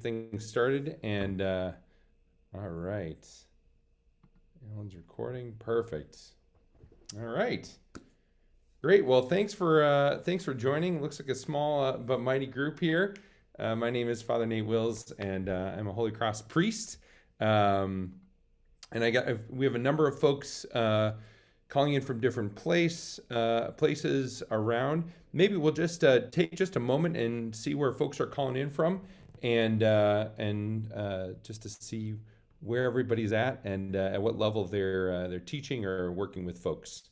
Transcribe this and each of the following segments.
things started. And all right, Alan's recording. Perfect. All right, great. Well, thanks for joining. Looks like a small but mighty group here. My name is Father Nate Wills, and I'm a Holy Cross priest. And we have a number of folks calling in from different places around. Maybe we'll just take just a moment and see where folks are calling in from, and just to see where everybody's at and at what level they're teaching or working with folks.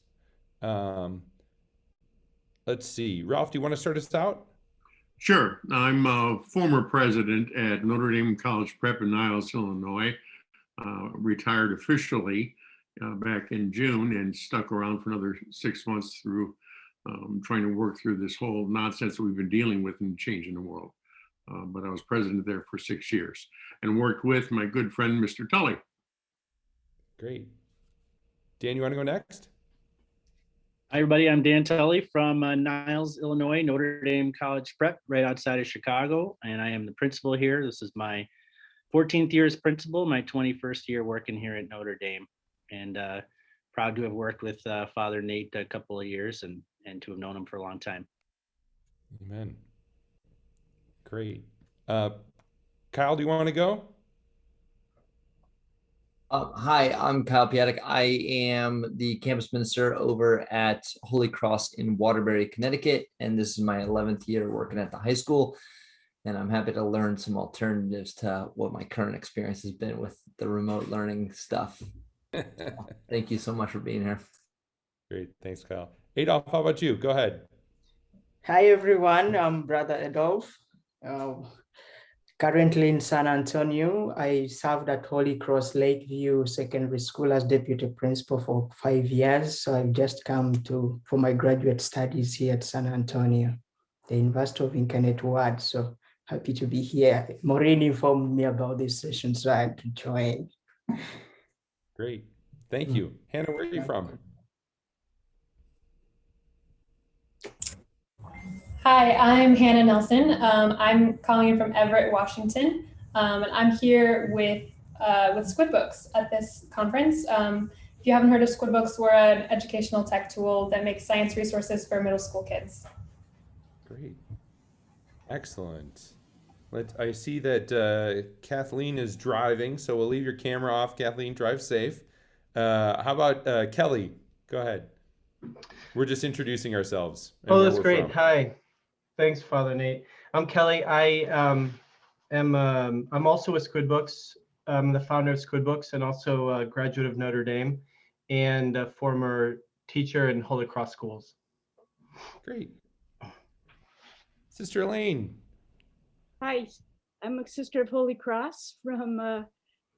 Let's see, Ralph, do you want to start us out? Sure. I'm a former president at Notre Dame College Prep in Niles, Illinois. Retired officially back in June and stuck around for another 6 months through trying to work through this whole nonsense that we've been dealing with and changing the world. But I was president there for 6 years and worked with my good friend, Mr. Tully. Great. Dan, you want to go next? Hi, everybody. I'm Dan Tully from Niles, Illinois, Notre Dame College Prep, right outside of Chicago. And I am the principal here. This is my 14th year as principal, my 21st year working here at Notre Dame. And proud to have worked with Father Nate a couple of years and to have known him for a long time. Amen. Great. Kyle, do you want to go? Hi, I'm Kyle Piatek. I am the campus minister over at Holy Cross in Waterbury, Connecticut, and this is my 11th year working at the high school. And I'm happy to learn some alternatives to what my current experience has been with the remote learning stuff. So, thank you so much for being here. Great, thanks, Kyle. Adolf, how about you? Go ahead. Hi, everyone. I'm Brother Adolf. Currently in San Antonio, I served at Holy Cross Lakeview Secondary School as deputy principal for 5 years. So I've just come for my graduate studies here at San Antonio, the University of Incarnate Word. So happy to be here. Maureen informed me about this session, so I had to join. Great, thank you. Hannah, where are you from? Hi, I'm Hannah Nelson. I'm calling in from Everett, Washington, and I'm here with Squid Books at this conference. If you haven't heard of Squid Books, we're an educational tech tool that makes science resources for middle school kids. Great, excellent. I see that Kathleen is driving, so we'll leave your camera off. Kathleen, drive safe. How about Kelly? Go ahead. We're just introducing ourselves. Oh, that's great. Hi. Thanks, Father Nate. I'm Kelly. I'm also with Squid Books. I'm the founder of Squid Books and also a graduate of Notre Dame and a former teacher in Holy Cross schools. Great. Sister Elaine. Hi, I'm a sister of Holy Cross from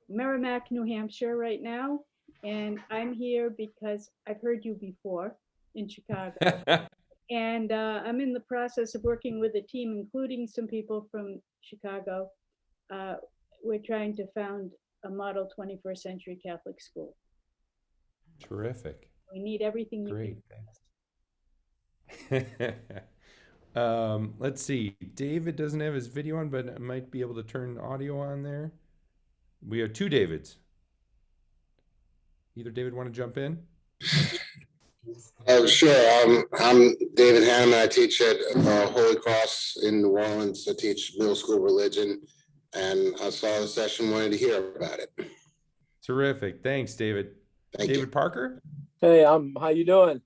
Merrimack, New Hampshire right now. And I'm here because I've heard you before in Chicago. And I'm in the process of working with a team, including some people from Chicago. We're trying to found a model 21st century Catholic school. Terrific. We need everything you Great. can. Let's see. David doesn't have his video on, but I might be able to turn audio on there. We have two Davids. Either David want to jump in? Sure. I'm David Hammond. I teach at Holy Cross in New Orleans. I teach middle school religion, and I saw the session, wanted to hear about it. Terrific. Thanks, David. David Parker? Hey, how you doing?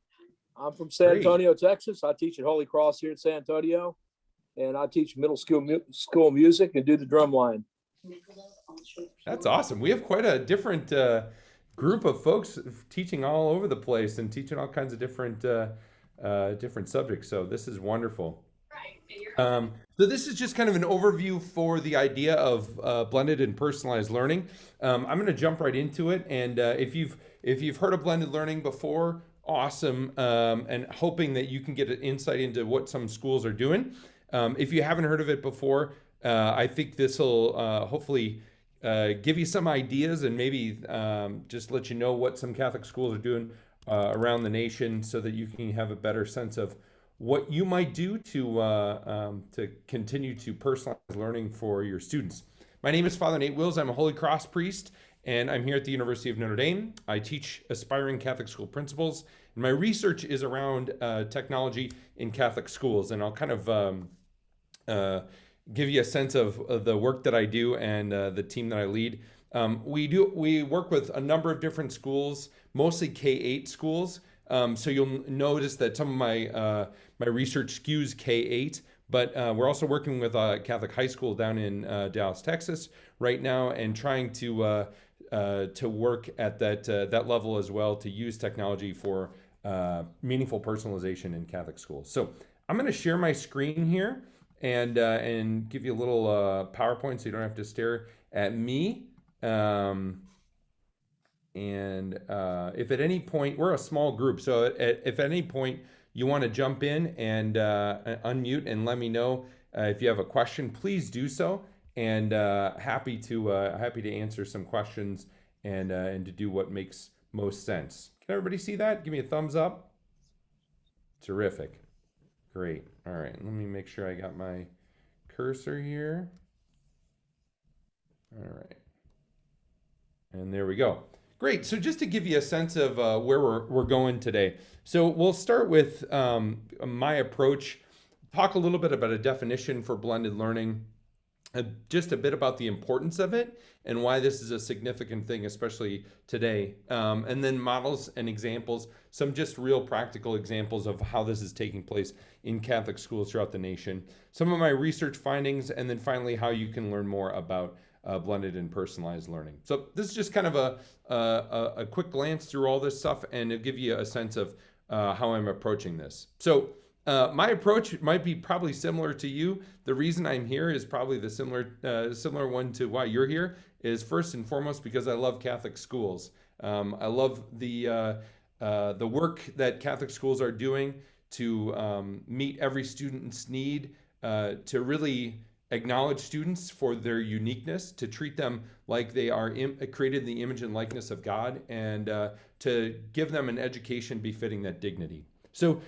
I'm from San Antonio, Texas. I teach at Holy Cross here in San Antonio, and I teach middle school music and do the drum line. That's awesome. We have quite a different group of folks teaching all over the place and teaching all kinds of different subjects. So this is wonderful. So this is just kind of an overview for the idea of blended and personalized learning. I'm going to jump right into it. And if you've heard of blended learning before, awesome. And hoping that you can get an insight into what some schools are doing. If you haven't heard of it before, I think this will hopefully give you some ideas and maybe just let you know what some Catholic schools are doing around the nation so that you can have a better sense of what you might do to continue to personalize learning for your students. my name is Father Nate Wills. I'm a Holy Cross priest, and I'm here at the University of Notre Dame. I teach aspiring Catholic school principals, and my research is around technology in Catholic schools. And I'll kind of give you a sense of the work that I do and the team that I lead. We work with a number of different schools, mostly K-8 schools. So you'll notice that some of my research skews K-8, but we're also working with a Catholic high school down in Dallas, Texas right now, and trying to work at that level as well, to use technology for meaningful personalization in Catholic schools. So I'm going to share my screen here and give you a little PowerPoint so you don't have to stare at me. If at any point, we're a small group, so if at any point you want to jump in and unmute and let me know if you have a question, please do so. And happy to answer some questions and to do what makes most sense. Can everybody see that? Give me a thumbs up. Terrific. Great. All right. Let me make sure I got my cursor here. All right. And there we go. Great. So just to give you a sense of where we're going today. So we'll start with my approach, talk a little bit about a definition for blended learning, just a bit about the importance of it and why this is a significant thing, especially today. And then models and examples, some just real practical examples of how this is taking place in Catholic schools throughout the nation. Some of my research findings, and then finally how you can learn more about blended and personalized learning. So this is just kind of a quick glance through all this stuff, and it'll give you a sense of how I'm approaching this. So my approach might be probably similar to you. The reason I'm here is probably the similar one to why you're here, is first and foremost because I love Catholic schools. I love the work that Catholic schools are doing to meet every student's need, to really acknowledge students for their uniqueness, to treat them like they are created in the image and likeness of God, and to give them an education befitting that dignity. So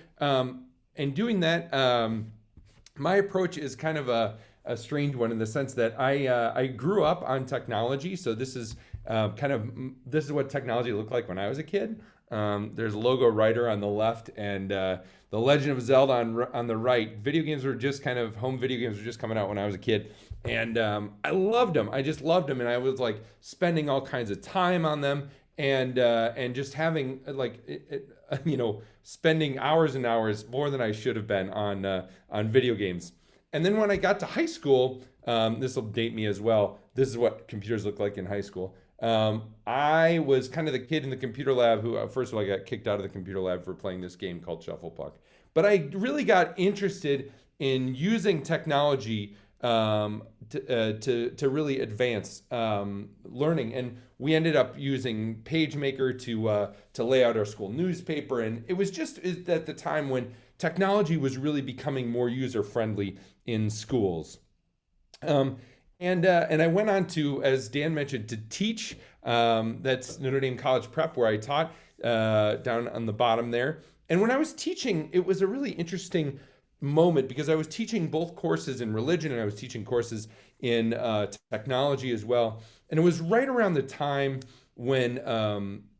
in doing that, my approach is kind of a strange one in the sense that I grew up on technology. So this is this is what technology looked like when I was a kid. There's a logo writer on the left, and The Legend of Zelda on the right. Video games were just home video games were just coming out when I was a kid. And I loved them. I just loved them. And I was like spending all kinds of time on them, and just having spending hours and hours, more than I should have been, on video games. And then when I got to high school, this will date me as well. This is what computers look like in high school. I was kind of the kid in the computer lab who, first of all, I got kicked out of the computer lab for playing this game called Shuffle Puck. But I really got interested in using technology to really advance learning. And we ended up using PageMaker to lay out our school newspaper. And it was just at the time when technology was really becoming more user-friendly in schools. And I went on to, as Dan mentioned, to teach. That's Notre Dame College Prep, where I taught down on the bottom there. And when I was teaching, it was a really interesting moment because I was teaching both courses in religion and I was teaching courses in technology as well. And it was right around the time when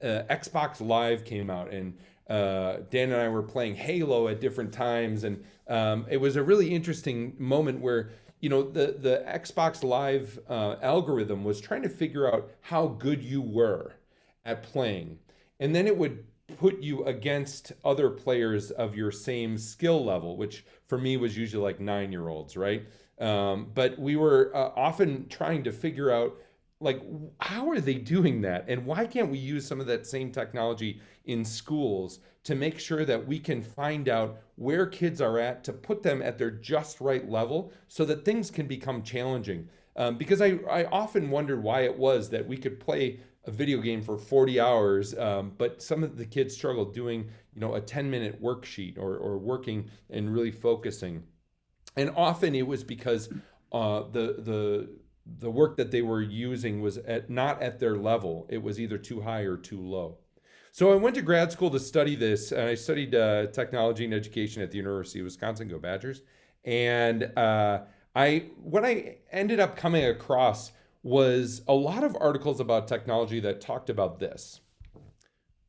Xbox Live came out, and Dan and I were playing Halo at different times. And it was a really interesting moment where the Xbox Live algorithm was trying to figure out how good you were at playing. And then it would put you against other players of your same skill level, which for me was usually like 9-year-olds, right? But we were often trying to figure out, like, how are they doing that? And why can't we use some of that same technology in schools to make sure that we can find out where kids are at, to put them at their just right level so that things can become challenging? Because I often wondered why it was that we could play a video game for 40 hours, but some of the kids struggled doing, a 10-minute worksheet or working and really focusing. And often it was because the work that they were using was not at their level. It was either too high or too low. So I went to grad school to study this, and I studied technology and education at the University of Wisconsin, go Badgers. And what I ended up coming across was a lot of articles about technology that talked about this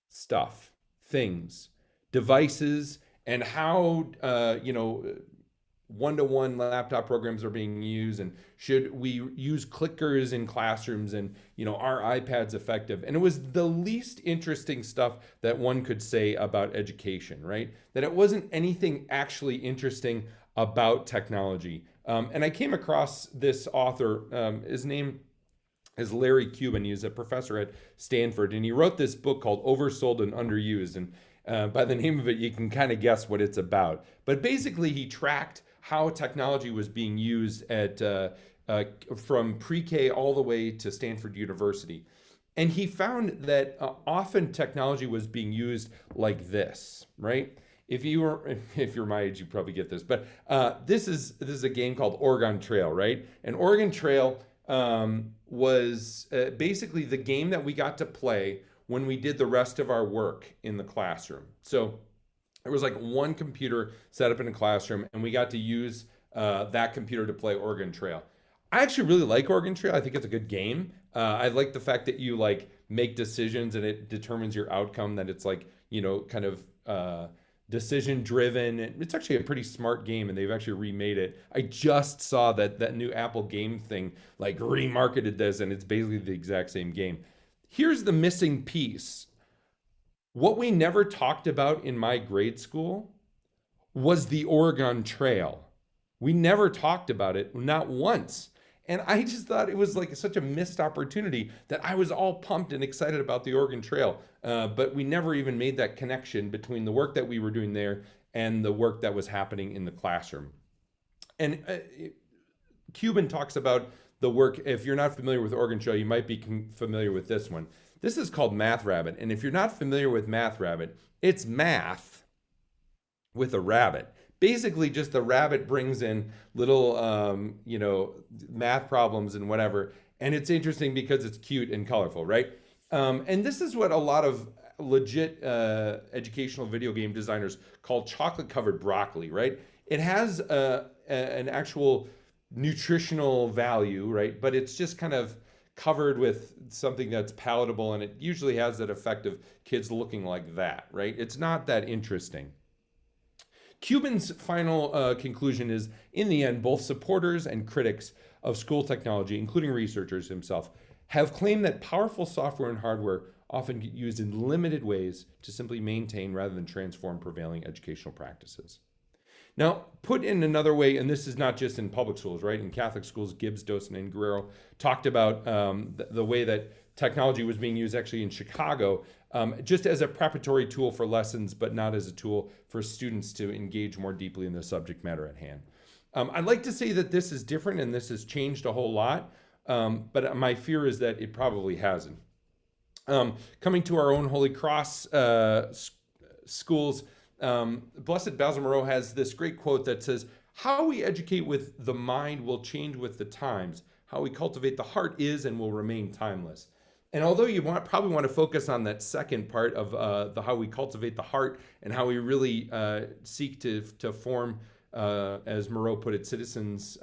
stuff, things, devices, and how, one-to-one laptop programs are being used, and should we use clickers in classrooms, and are iPads effective? And it was the least interesting stuff that one could say about education, right? That it wasn't anything actually interesting about technology. And I came across this author. His name is Larry Cuban. He's a professor at Stanford, and he wrote this book called Oversold and Underused. And by the name of it, you can kind of guess what it's about. But basically, he tracked how technology was being used at from pre-K all the way to Stanford University. And he found that often technology was being used like this, right? If you're my age, you probably get this. But this is a game called Oregon Trail, right? And Oregon Trail was basically the game that we got to play when we did the rest of our work in the classroom. So there was like one computer set up in a classroom, and we got to use that computer to play Oregon Trail. I actually really like Oregon Trail. I think it's a good game. I like the fact that you like make decisions and it determines your outcome, that it's like, kind of decision driven. It's actually a pretty smart game, and they've actually remade it. I just saw that new Apple game thing like remarketed this, and it's basically the exact same game. Here's the missing piece. What we never talked about in my grade school was the Oregon Trail. We never talked about it, not once. And I just thought it was like such a missed opportunity that I was all pumped and excited about the Oregon Trail. But we never even made that connection between the work that we were doing there and the work that was happening in the classroom. And Cuban talks about the work. If you're not familiar with Oregon Trail, you might be familiar with this one. This is called Math Rabbit. And if you're not familiar with Math Rabbit, it's math with a rabbit. Basically, just the rabbit brings in little, math problems and whatever. And it's interesting because it's cute and colorful, right? And this is what a lot of legit educational video game designers call chocolate-covered broccoli, right? It has an actual nutritional value, right? But it's just kind of covered with something that's palatable, and it usually has that effect of kids looking like that, right? It's not that interesting. Cuban's final conclusion is, in the end, both supporters and critics of school technology, including researchers himself, have claimed that powerful software and hardware often get used in limited ways to simply maintain rather than transform prevailing educational practices. Now, put in another way, and this is not just in public schools, right? In Catholic schools, Gibbs, Dosen, and Guerrero talked about the way that technology was being used actually in Chicago, just as a preparatory tool for lessons, but not as a tool for students to engage more deeply in the subject matter at hand. I'd like to say that this is different and this has changed a whole lot, but my fear is that it probably hasn't. Coming to our own Holy Cross schools, Blessed Basil Moreau has this great quote that says, "How we educate with the mind will change with the times. How we cultivate the heart is and will remain timeless." And although you probably want to focus on that second part of the how we cultivate the heart and how we really seek to form, as Moreau put it, citizens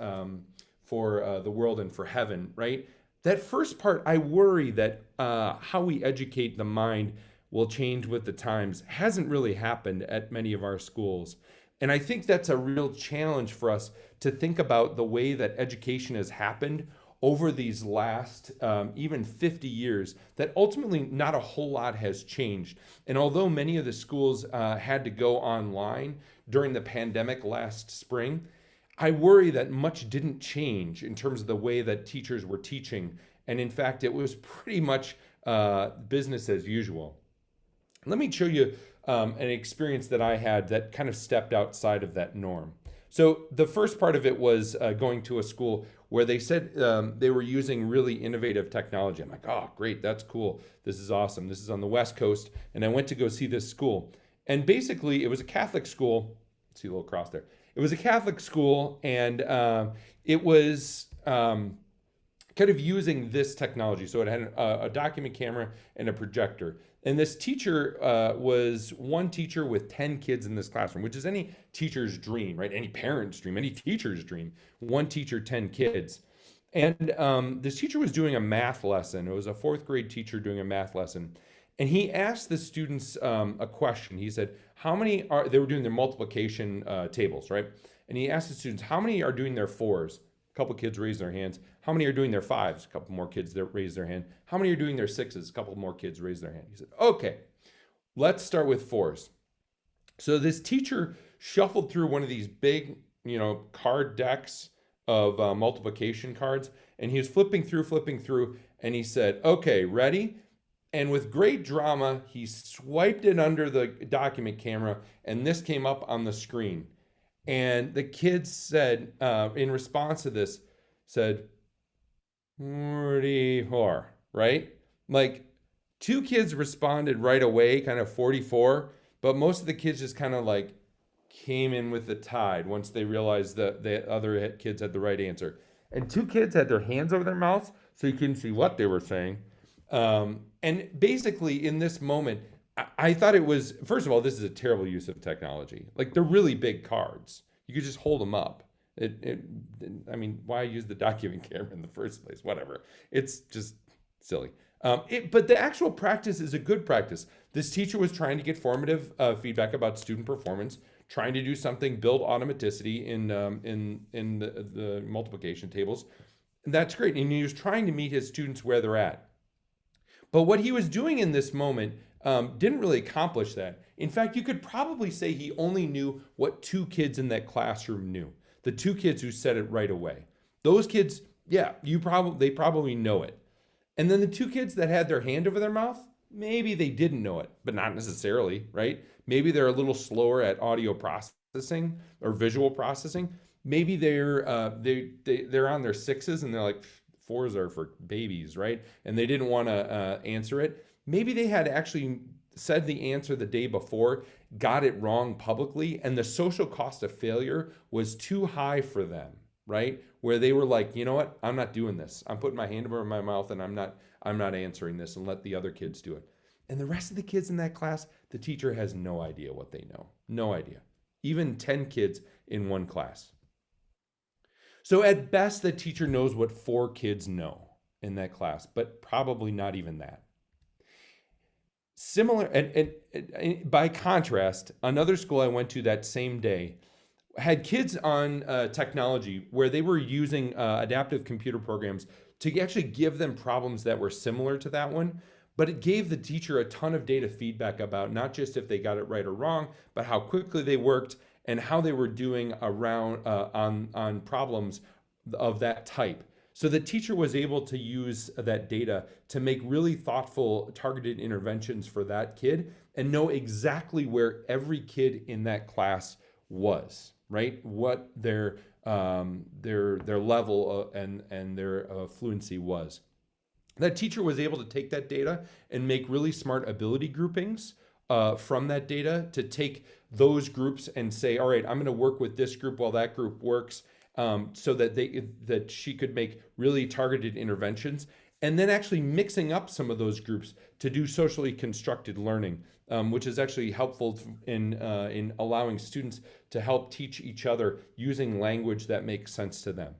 for the world and for heaven, right? That first part, I worry that how we educate the mind will change with the times hasn't really happened at many of our schools. And I think that's a real challenge for us to think about the way that education has happened over these last even 50 years, that ultimately not a whole lot has changed. And although many of the schools had to go online during the pandemic last spring, I worry that much didn't change in terms of the way that teachers were teaching. And in fact, it was pretty much business as usual. Let me show you an experience that I had that kind of stepped outside of that norm. So the first part of it was going to a school where they said they were using really innovative technology. I'm like, oh, great, that's cool. This is awesome. This is on the West Coast. And I went to go see this school. And basically, it was a Catholic school. See a little cross there. It was a Catholic school, and it was kind of using this technology. So it had a document camera and a projector. And this teacher was one teacher with 10 kids in this classroom, which is any teacher's dream, right? Any parent's dream, any teacher's dream. One teacher, 10 kids. And this teacher was doing a math lesson. It was a fourth grade teacher doing a math lesson. And he asked the students a question. He said, how many are, they were doing their multiplication tables, right? And he asked the students, how many are doing their fours? A couple kids raised their hands. How many are doing their fives? A couple more kids that raised their hand. How many are doing their sixes? A couple more kids raised their hand. He said, okay, let's start with fours. So this teacher shuffled through one of these big, card decks of multiplication cards, and he was flipping through, and he said, okay, ready? And with great drama, he swiped it under the document camera, and this came up on the screen. And the kids said, in response to this, said, 44, right? Like, two kids responded right away, kind of 44, but most of the kids just kind of like came in with the tide once they realized that the other kids had the right answer. And two kids had their hands over their mouths, so you couldn't see what they were saying. And basically, in this moment, I thought it was, first of all, this is a terrible use of technology. Like, they're really big cards. You could just hold them up. I mean, why use the document camera in the first place? Whatever. It's just silly. But the actual practice is a good practice. This teacher was trying to get formative feedback about student performance, trying to do something, build automaticity in the multiplication tables. And that's great. And he was trying to meet his students where they're at. But what he was doing in this moment didn't really accomplish that. In fact, you could probably say he only knew what two kids in that classroom knew. The two kids who said it right away. Those kids, yeah, they probably know it. And then the two kids that had their hand over their mouth, maybe they didn't know it, but not necessarily, right? Maybe they're a little slower at audio processing or visual processing. Maybe they're on their sixes and they're like, fours are for babies, right? And they didn't want to answer it. Maybe they had actually said the answer the day before, got it wrong publicly, and the social cost of failure was too high for them, right? Where they were like, you know what? I'm not doing this. I'm putting my hand over my mouth and I'm not answering this, and let the other kids do it. And the rest of the kids in that class, the teacher has no idea what they know. No idea. Even 10 kids in one class. So at best, the teacher knows what 4 kids know in that class, but probably not even that. Similar, and by contrast, another school I went to that same day had kids on technology where they were using adaptive computer programs to actually give them problems that were similar to that one, but it gave the teacher a ton of data feedback about not just if they got it right or wrong, but how quickly they worked and how they were doing around on problems of that type. So the teacher was able to use that data to make really thoughtful, targeted interventions for that kid and know exactly where every kid in that class was, right? What their level and their fluency was. That teacher was able to take that data and make really smart ability groupings from that data to take those groups and say, all right, I'm going to work with this group while that group works, so that she could make really targeted interventions, and then actually mixing up some of those groups to do socially constructed learning, which is actually helpful in allowing students to help teach each other using language that makes sense to them.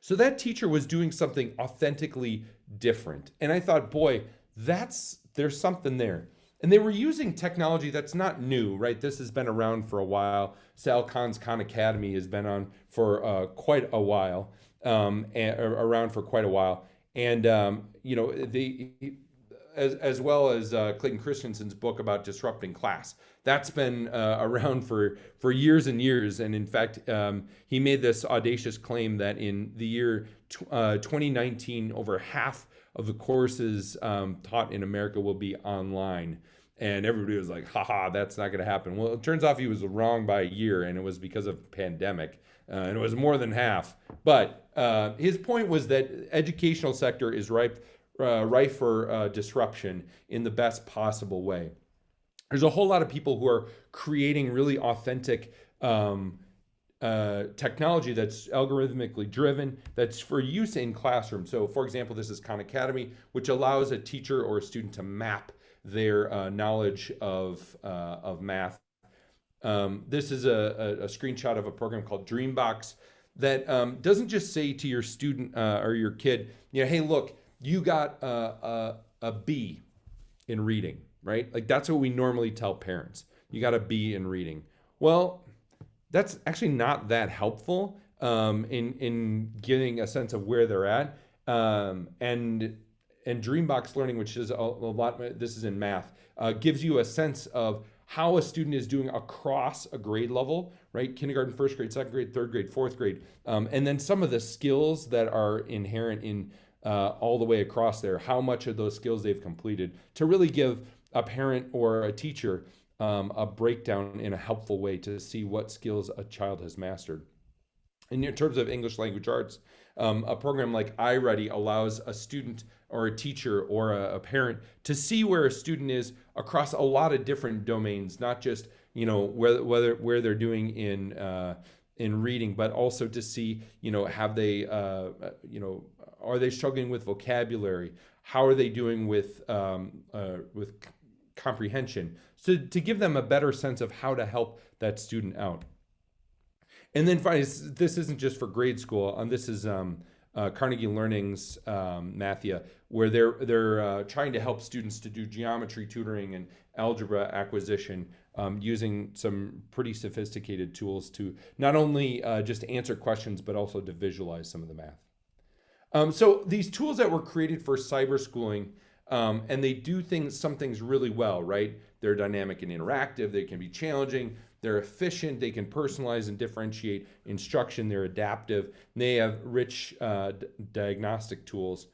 So that teacher was doing something authentically different. And I thought, boy, there's something there. And they were using technology that's not new, right? This has been around for a while. Sal Khan's Khan Academy has been on for quite a while, around for quite a while. And, as well as Clayton Christensen's book about disrupting class. That's been around for years and years. And in fact, he made this audacious claim that in the year 2019, over half of the courses taught in America will be online. And everybody was like, haha, that's not going to happen. Well, it turns out he was wrong by a year, and it was because of pandemic. And it was more than half. But his point was that educational sector is rife for disruption in the best possible way. There's a whole lot of people who are creating really authentic technology that's algorithmically driven, that's for use in classrooms. So for example, this is Khan Academy, which allows a teacher or a student to map their knowledge of math. This is a screenshot of a program called Dreambox that doesn't just say to your student or your kid, hey, look, you got a B in reading, right? Like that's what we normally tell parents. You got a B in reading. Well, that's actually not that helpful in getting a sense of where they're at. And Dreambox Learning, which is a lot, this is in math, gives you a sense of how a student is doing across a grade level, right? Kindergarten, first grade, second grade, third grade, fourth grade. And then some of the skills that are inherent in all the way across there, how much of those skills they've completed, to really give a parent or a teacher a breakdown in a helpful way to see what skills a child has mastered. In terms of English language arts, a program like iReady allows a student or a teacher or a parent to see where a student is across a lot of different domains, not just where they're doing in reading, but also to see have they are they struggling with vocabulary? How are they doing with comprehension? So to give them a better sense of how to help that student out. And then finally, this isn't just for grade school. This is Carnegie Learning's Mathia, where they're trying to help students to do geometry tutoring and algebra acquisition using some pretty sophisticated tools to not only just answer questions, but also to visualize some of the math. So these tools that were created for cyber schooling, and they do some things really well, right? They're dynamic and interactive. They can be challenging. They're efficient. They can personalize and differentiate instruction. They're adaptive. They have rich diagnostic tools.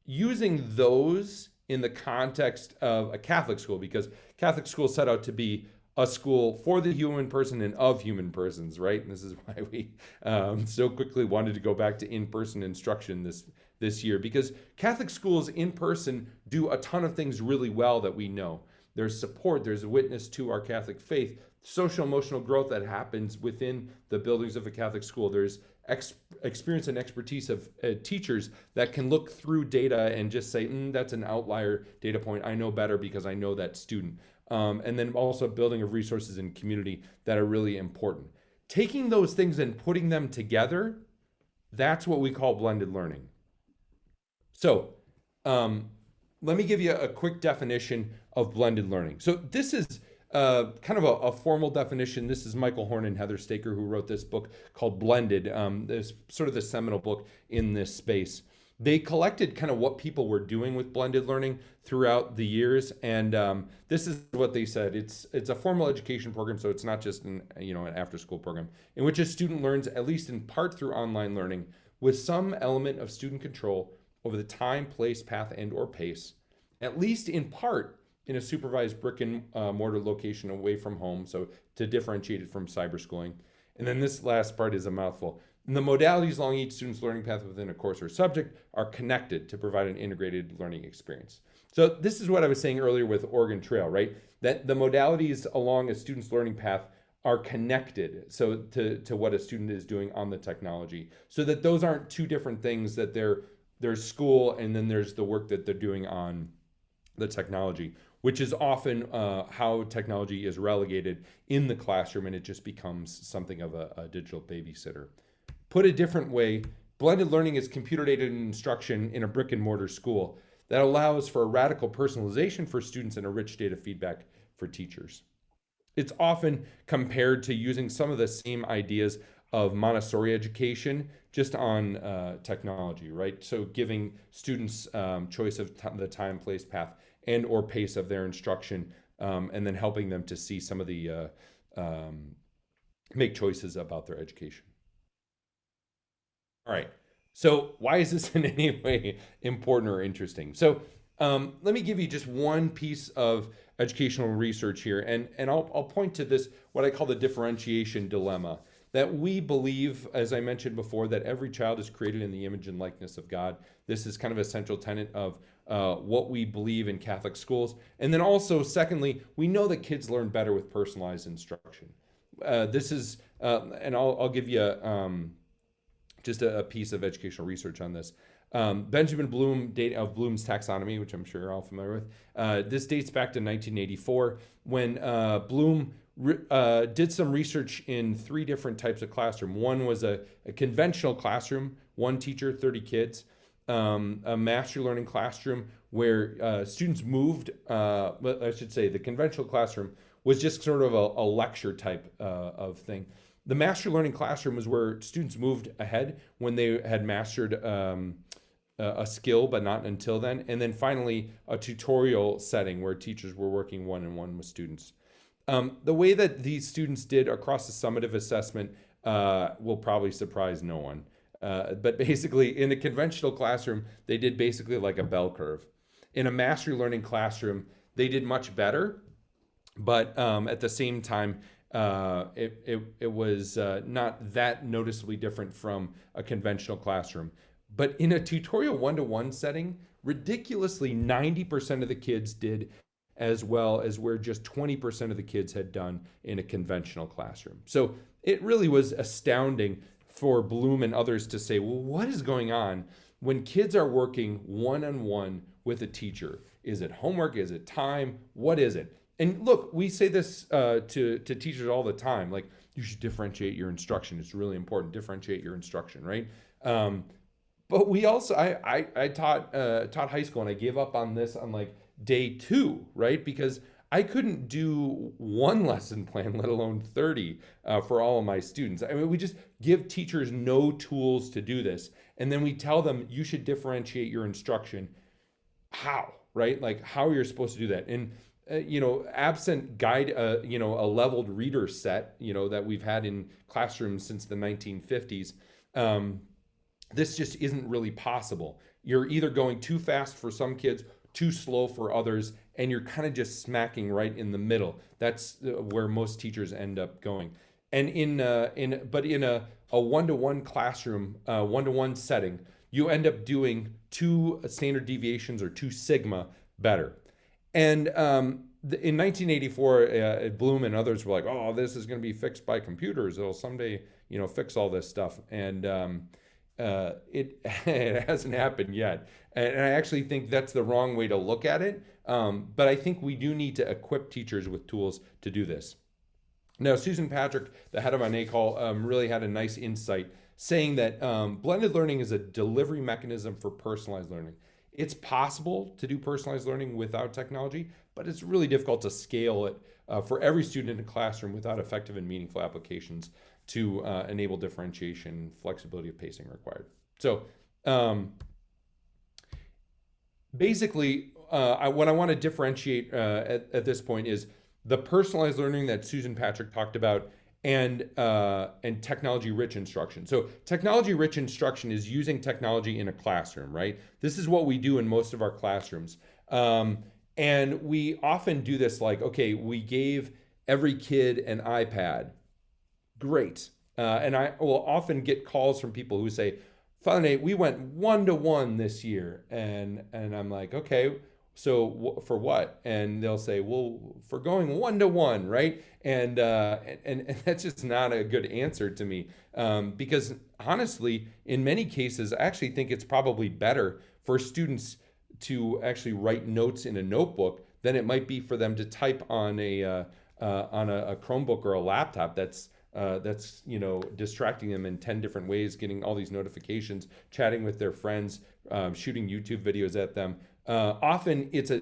Using those in the context of a Catholic school, because Catholic schools set out to be a school for the human person and of human persons, right? And this is why we so quickly wanted to go back to in-person instruction this year, because Catholic schools in person do a ton of things really well that we know. There's support, there's a witness to our Catholic faith, social emotional growth that happens within the buildings of a Catholic school. There's experience and expertise of teachers that can look through data and just say, that's an outlier data point. I know better because I know that student. And then also building of resources in community that are really important. Taking those things and putting them together, that's what we call blended learning. So let me give you a quick definition of blended learning. So this is kind of a formal definition. This is Michael Horn and Heather Staker, who wrote this book called Blended. This sort of the seminal book in this space. They collected kind of what people were doing with blended learning throughout the years, and this is what they said. It's a formal education program, so it's not just an after-school program in which a student learns, at least in part through online learning, with some element of student control over the time, place, path, and/or pace, at least in part in a supervised brick and mortar location away from home, so to differentiate it from cyber schooling. And then this last part is a mouthful. And the modalities along each student's learning path within a course or subject are connected to provide an integrated learning experience. So this is what I was saying earlier with Oregon Trail, right? That the modalities along a student's learning path are connected so to what a student is doing on the technology, so that those aren't two different things, that there's school and then there's the work that they're doing on the technology, which is often how technology is relegated in the classroom, and it just becomes something of a digital babysitter. Put a different way, blended learning is computer-aided instruction in a brick and mortar school that allows for a radical personalization for students and a rich data feedback for teachers. It's often compared to using some of the same ideas of Montessori education just on technology, right? So giving students choice of the time, place, path, and or pace of their instruction, and then helping them to see some of the, make choices about their education. All right, so why is this in any way important or interesting? So let me give you just one piece of educational research here, and I'll point to this, what I call the differentiation dilemma, that we believe, as I mentioned before, that every child is created in the image and likeness of God. This is kind of a central tenet of what we believe in Catholic schools. And then also, secondly, we know that kids learn better with personalized instruction. This is, and I'll give you just a piece of educational research on this. Benjamin Bloom, of Bloom's taxonomy, which I'm sure you're all familiar with. This dates back to 1984, when Bloom did some research in 3 different types of classroom. One was a conventional classroom, 1 teacher, 30 kids. A mastery learning classroom where students moved, I should say the conventional classroom was just sort of a lecture type of thing. The mastery learning classroom was where students moved ahead when they had mastered a skill, but not until then. And then finally, a tutorial setting where teachers were working one-on-one with students. The way that these students did across the summative assessment will probably surprise no one. But basically, in a conventional classroom, they did basically like a bell curve. In a mastery learning classroom, they did much better, but at the same time, it was not that noticeably different from a conventional classroom. But in a tutorial one-to-one setting, ridiculously 90% of the kids did as well as where just 20% of the kids had done in a conventional classroom. So it really was astounding for Bloom and others to say, well, what is going on when kids are working one-on-one with a teacher? Is it homework? Is it time? What is it? And look, we say this to teachers all the time, like, you should differentiate your instruction. It's really important, differentiate your instruction, right? But we also, I taught high school, and I gave up on this on like day 2, right? Because I couldn't do 1 lesson plan, let alone 30 for all of my students. I mean, we just give teachers no tools to do this. And then we tell them you should differentiate your instruction. How, right? Like how you're supposed to do that. And, absent guide, a leveled reader set, that we've had in classrooms since the 1950s, this just isn't really possible. You're either going too fast for some kids, too slow for others, and you're kind of just smacking right in the middle. That's where most teachers end up going. And in a one-to-one classroom, one-to-one setting, you end up doing 2 standard deviations or 2 sigma better. And in 1984, Bloom and others were like, "Oh, this is going to be fixed by computers. It'll someday, fix all this stuff." And it hasn't happened yet. And I actually think that's the wrong way to look at it. But I think we do need to equip teachers with tools to do this. Now, Susan Patrick, the head of our NACOL, really had a nice insight saying that blended learning is a delivery mechanism for personalized learning. It's possible to do personalized learning without technology, but it's really difficult to scale it for every student in a classroom without effective and meaningful applications to enable differentiation, flexibility of pacing required. So basically, what I want to differentiate at this point is the personalized learning that Susan Patrick talked about and technology-rich instruction. So technology-rich instruction is using technology in a classroom, right? This is what we do in most of our classrooms. And we often do this like, okay, we gave every kid an iPad. Great. And I will often get calls from people who say, "Father Nate, we went one-to-one this year." And I'm like, okay, so for what? And they'll say, well, for going one-to-one, right? And that's just not a good answer to me. Because honestly, in many cases, I actually think it's probably better for students to actually write notes in a notebook than it might be for them to type on a Chromebook or a laptop that's distracting them in 10 different ways, getting all these notifications, chatting with their friends, shooting YouTube videos at them. Often it's a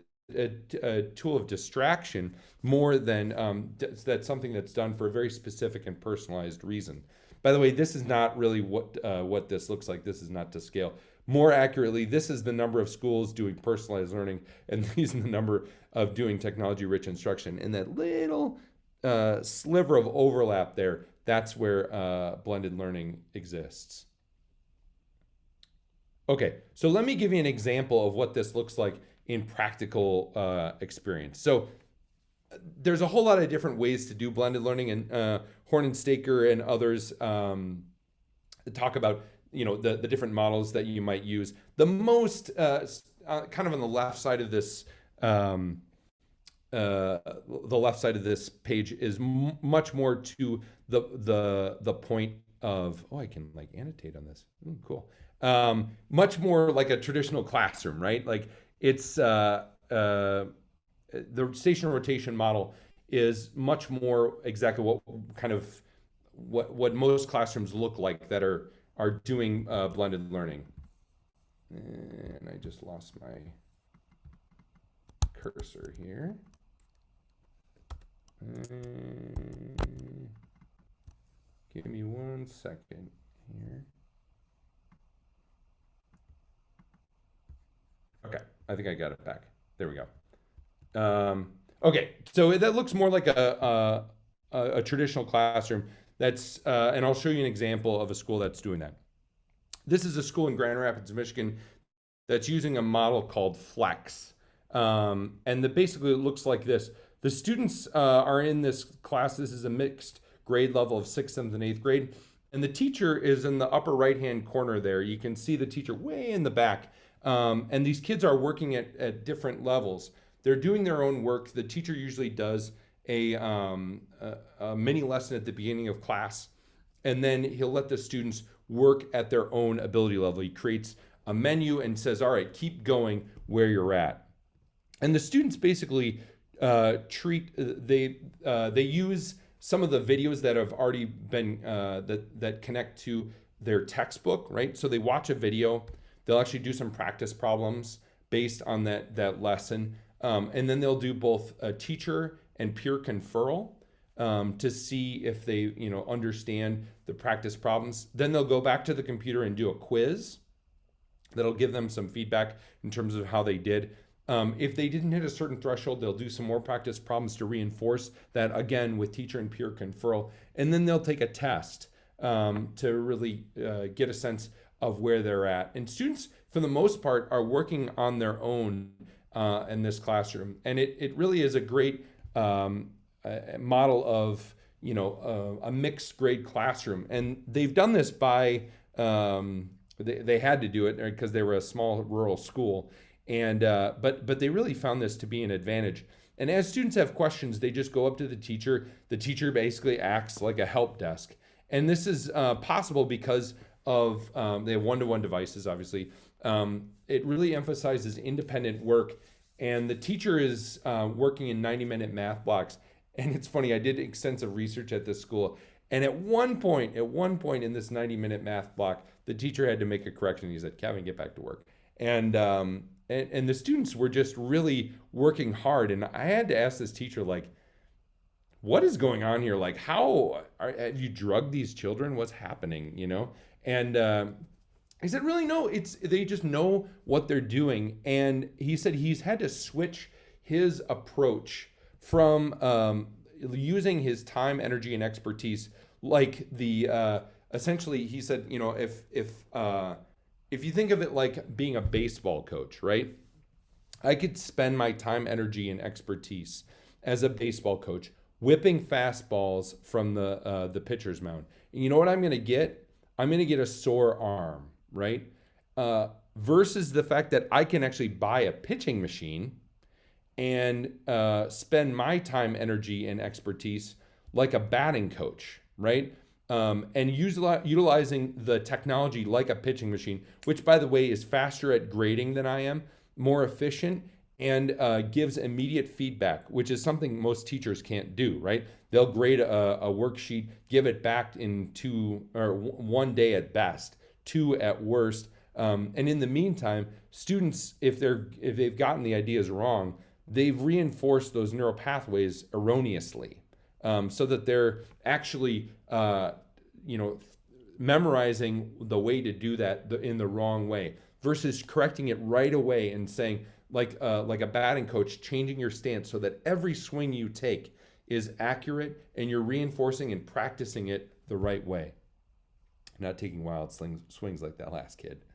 tool of distraction more than that's something that's done for a very specific and personalized reason. By the way, this is not really what this looks like. This is not to scale. More accurately, this is the number of schools doing personalized learning, and these are the number of doing technology-rich instruction. And that little sliver of overlap there, that's where blended learning exists. Okay, so let me give you an example of what this looks like in practical experience. So there's a whole lot of different ways to do blended learning, and Horn and Staker and others talk about the different models that you might use. The most kind of on the left side of this page is much more to the point of, I can like annotate on this. Cool. Much more like a traditional classroom, right? Like it's the station rotation model is much more exactly what most classrooms look like that are doing blended learning. And I just lost my cursor here. Give me 1 second here. Okay, I think I got it back. There we go. Okay, so that looks more like a traditional classroom. That's and I'll show you an example of a school that's doing that. This is a school in Grand Rapids, Michigan, that's using a model called Flex, and basically it looks like this. The students are in this class. This is a mixed grade level of 6th, 7th, and 8th grade, and the teacher is in the upper right-hand corner there. You can see the teacher way in the back. And these kids are working at different levels. They're doing their own work. The teacher usually does a mini lesson at the beginning of class, and then he'll let the students work at their own ability level. He creates a menu and says, all right, keep going where you're at. And the students basically they use some of the videos that have already been, that connect to their textbook, right? So they watch a video. They'll actually do some practice problems based on that lesson. And then they'll do both a teacher and peer conferral to see if they understand the practice problems. Then they'll go back to the computer and do a quiz that'll give them some feedback in terms of how they did. If they didn't hit a certain threshold, they'll do some more practice problems to reinforce that, again, with teacher and peer conferral. And then they'll take a test to really get a sense of where they're at. And students, for the most part, are working on their own in this classroom. And it really is a great model of a mixed grade classroom. And they've done this by, they had to do it because they were a small rural school. And but they really found this to be an advantage. And as students have questions, they just go up to the teacher. The teacher basically acts like a help desk. And this is possible because of they have one-to-one devices, obviously. It really emphasizes independent work, and the teacher is working in 90-minute math blocks. And it's funny, I did extensive research at this school, and at one point in this 90-minute math block, the teacher had to make a correction. He said, "Kevin, get back to work." And the students were just really working hard, and I had to ask this teacher, like, what is going on here? Like, have you drugged these children? What's happening, And he said, really, no, they just know what they're doing. And he said he's had to switch his approach from using his time, energy, and expertise, like essentially, he said, if you think of it like being a baseball coach, right? I could spend my time, energy, and expertise as a baseball coach whipping fastballs from the pitcher's mound. And you know what I'm going to get? I'm going to get a sore arm, right? Versus the fact that I can actually buy a pitching machine and spend my time, energy, and expertise like a batting coach, right? And utilizing the technology like a pitching machine, which, by the way, is faster at grading than I am, more efficient, and gives immediate feedback, which is something most teachers can't do, right? They'll grade a worksheet, give it back in 1 day at best, 2 at worst. And in the meantime, students, if they've gotten the ideas wrong, they've reinforced those neural pathways erroneously, so that they're actually memorizing the way to do that in the wrong way, versus correcting it right away and saying, like a batting coach, changing your stance so that every swing you take is accurate and you're reinforcing and practicing it the right way. Not taking wild swings like that last kid.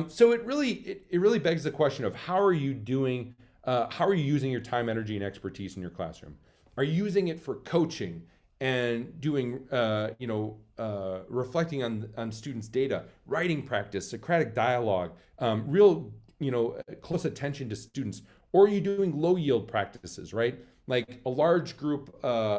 So it really begs the question of how are you doing? How are you using your time, energy, and expertise in your classroom? Are you using it for coaching and doing, reflecting on students' data, writing practice, Socratic dialogue, real, close attention to students? Or are you doing low yield practices, right? Like a large group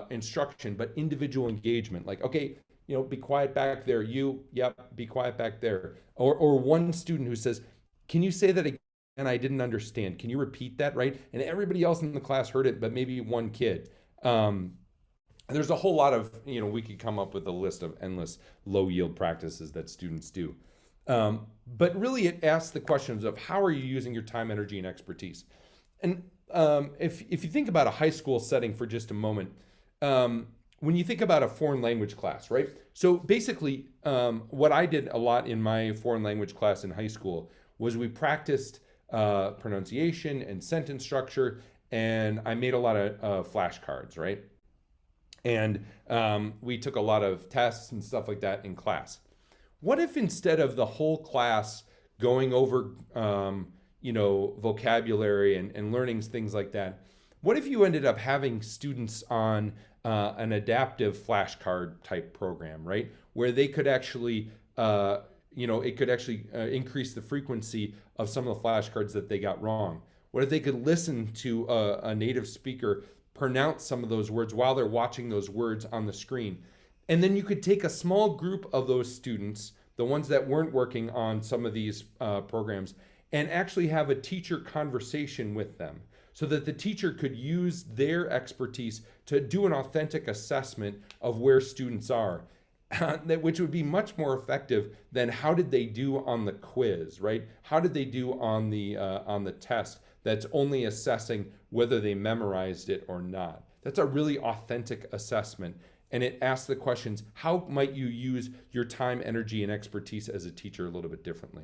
instruction, but individual engagement. Like, okay, be quiet back there. Be quiet back there. Or one student who says, can you say that again? And I didn't understand. Can you repeat that, right? And everybody else in the class heard it, but maybe one kid. There's a whole lot of, we could come up with a list of endless low yield practices that students do. But really it asks the questions of how are you using your time, energy, and expertise? And if you think about a high school setting for just a moment, when you think about a foreign language class, right? So basically, what I did a lot in my foreign language class in high school was we practiced pronunciation and sentence structure, and I made a lot of flashcards, right? And we took a lot of tests and stuff like that in class. What if instead of the whole class going over, vocabulary and learning things like that, what if you ended up having students on an adaptive flashcard type program, right? Where they could actually, it could actually increase the frequency of some of the flashcards that they got wrong. What if they could listen to a native speaker pronounce some of those words while they're watching those words on the screen? And then you could take a small group of those students, the ones that weren't working on some of these programs, and actually have a teacher conversation with them so that the teacher could use their expertise to do an authentic assessment of where students are, which would be much more effective than how did they do on the quiz, right? How did they do on the test that's only assessing whether they memorized it or not? That's a really authentic assessment. And it asks the questions, how might you use your time, energy, and expertise as a teacher a little bit differently?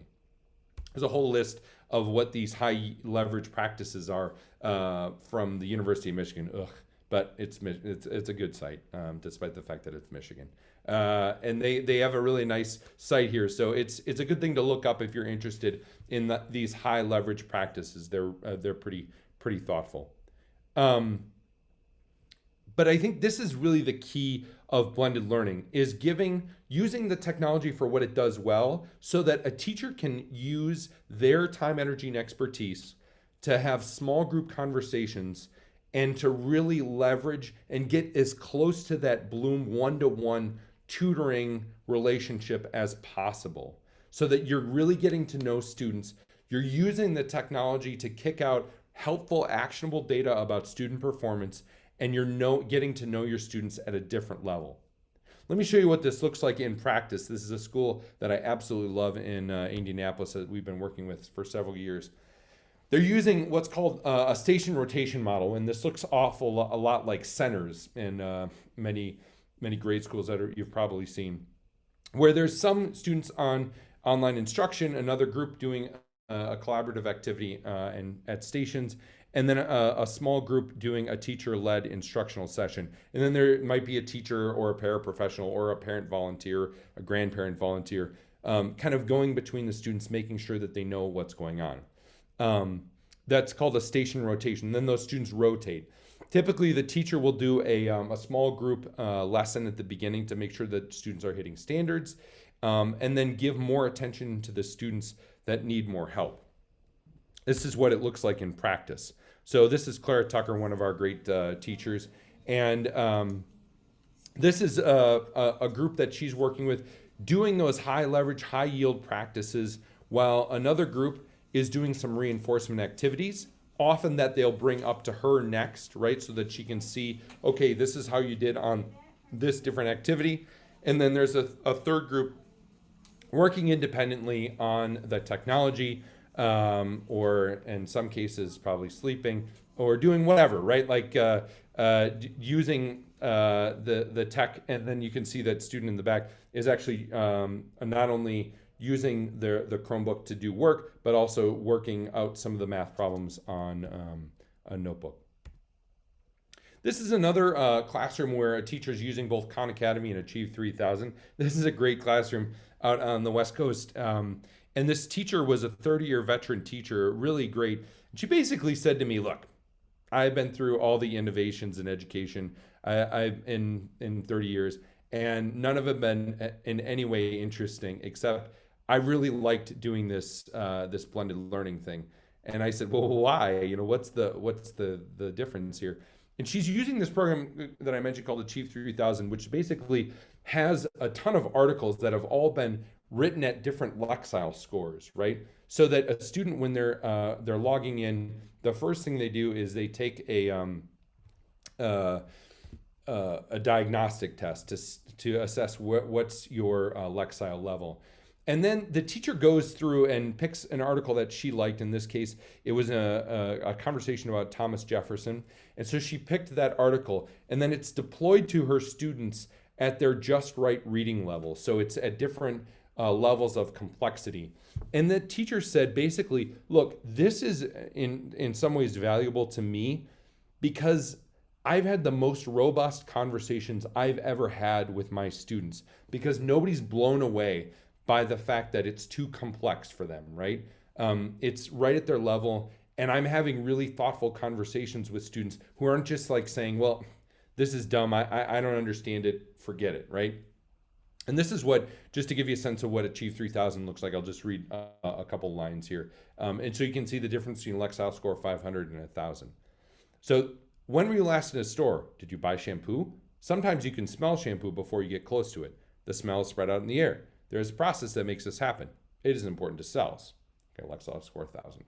There's a whole list of what these high leverage practices are from the University of Michigan. But it's a good site, despite the fact that it's Michigan. And they have a really nice site here. So it's a good thing to look up if you're interested in these high leverage practices. They're pretty thoughtful. But I think this is really the key of blended learning, is using the technology for what it does well, so that a teacher can use their time, energy, and expertise to have small group conversations and to really leverage and get as close to that Bloom one-to-one tutoring relationship as possible, so that you're really getting to know students. You're using the technology to kick out helpful, actionable data about student performance, and you're getting to know your students at a different level. Let me show you what this looks like in practice. This is a school that I absolutely love in Indianapolis that we've been working with for several years. They're using what's called a station rotation model, and this looks a lot like centers in many grade schools that you've probably seen, where there's some students on online instruction, another group doing a collaborative activity and at stations, and then a small group doing a teacher-led instructional session. And then there might be a teacher or a paraprofessional or a parent volunteer, a grandparent volunteer, kind of going between the students, making sure that they know what's going on. That's called a station rotation. Then those students rotate. Typically, the teacher will do a small group lesson at the beginning to make sure that students are hitting standards, and then give more attention to the students that need more help. This is what it looks like in practice. So this is Clara Tucker, one of our great teachers. And this is a group that she's working with, doing those high leverage, high yield practices, while another group is doing some reinforcement activities, often that they'll bring up to her next, right? So that she can see, okay, this is how you did on this different activity. And then there's a third group working independently on the technology, or in some cases probably sleeping or doing whatever, right? Like using the tech, and then you can see that student in the back is actually not only using the Chromebook to do work, but also working out some of the math problems on a notebook. This is another classroom where a teacher is using both Khan Academy and Achieve 3000. This is a great classroom out on the West Coast. And this teacher was a 30-year veteran teacher, really great. And she basically said to me, look, I've been through all the innovations in education I've in 30 years, and none of them been in any way interesting, except I really liked doing this this blended learning thing. And I said, well, why? You know, what's the difference here? And she's using this program that I mentioned called Achieve 3000, which basically has a ton of articles that have all been written at different Lexile scores, right? So that a student, when they're logging in, the first thing they do is they take a diagnostic test to assess what's your Lexile level. And then the teacher goes through and picks an article that she liked. In this case, it was a conversation about Thomas Jefferson. And so she picked that article, and then it's deployed to her students at their just right reading level. So it's at different levels of complexity. And the teacher said, basically, look, this is in some ways valuable to me because I've had the most robust conversations I've ever had with my students, because nobody's blown away by the fact that it's too complex for them, right? It's right at their level, and I'm having really thoughtful conversations with students who aren't just like saying, well, this is dumb, I don't understand it, forget it, right? And this is what, just to give you a sense of what Achieve 3000 looks like, I'll just read a couple lines here. And so you can see the difference between Lexile score 500 and 1000. So when were you last in a store? Did you buy shampoo? Sometimes you can smell shampoo before you get close to it. The smell is spread out in the air. There's a process that makes this happen. It is important to sales. Okay, Lexile score 1000.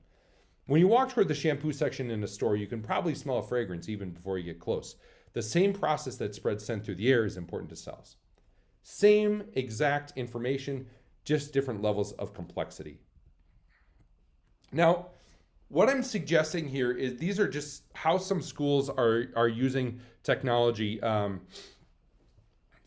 When you walk toward the shampoo section in a store, you can probably smell a fragrance even before you get close. The same process that spreads scent through the air is important to sales. Same exact information, just different levels of complexity. Now, what I'm suggesting here is these are just how some schools are using technology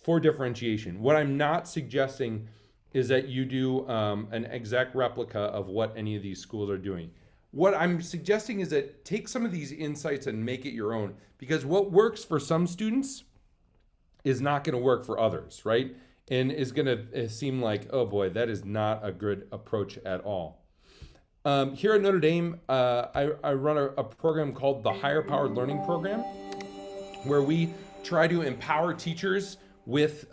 for differentiation. What I'm not suggesting is that you do an exact replica of what any of these schools are doing. What I'm suggesting is that take some of these insights and make it your own, because what works for some students is not going to work for others, right? And is going to seem like, oh boy, that is not a good approach at all. Here at Notre Dame, I run a program called the Higher Powered Learning Program, where we try to empower teachers with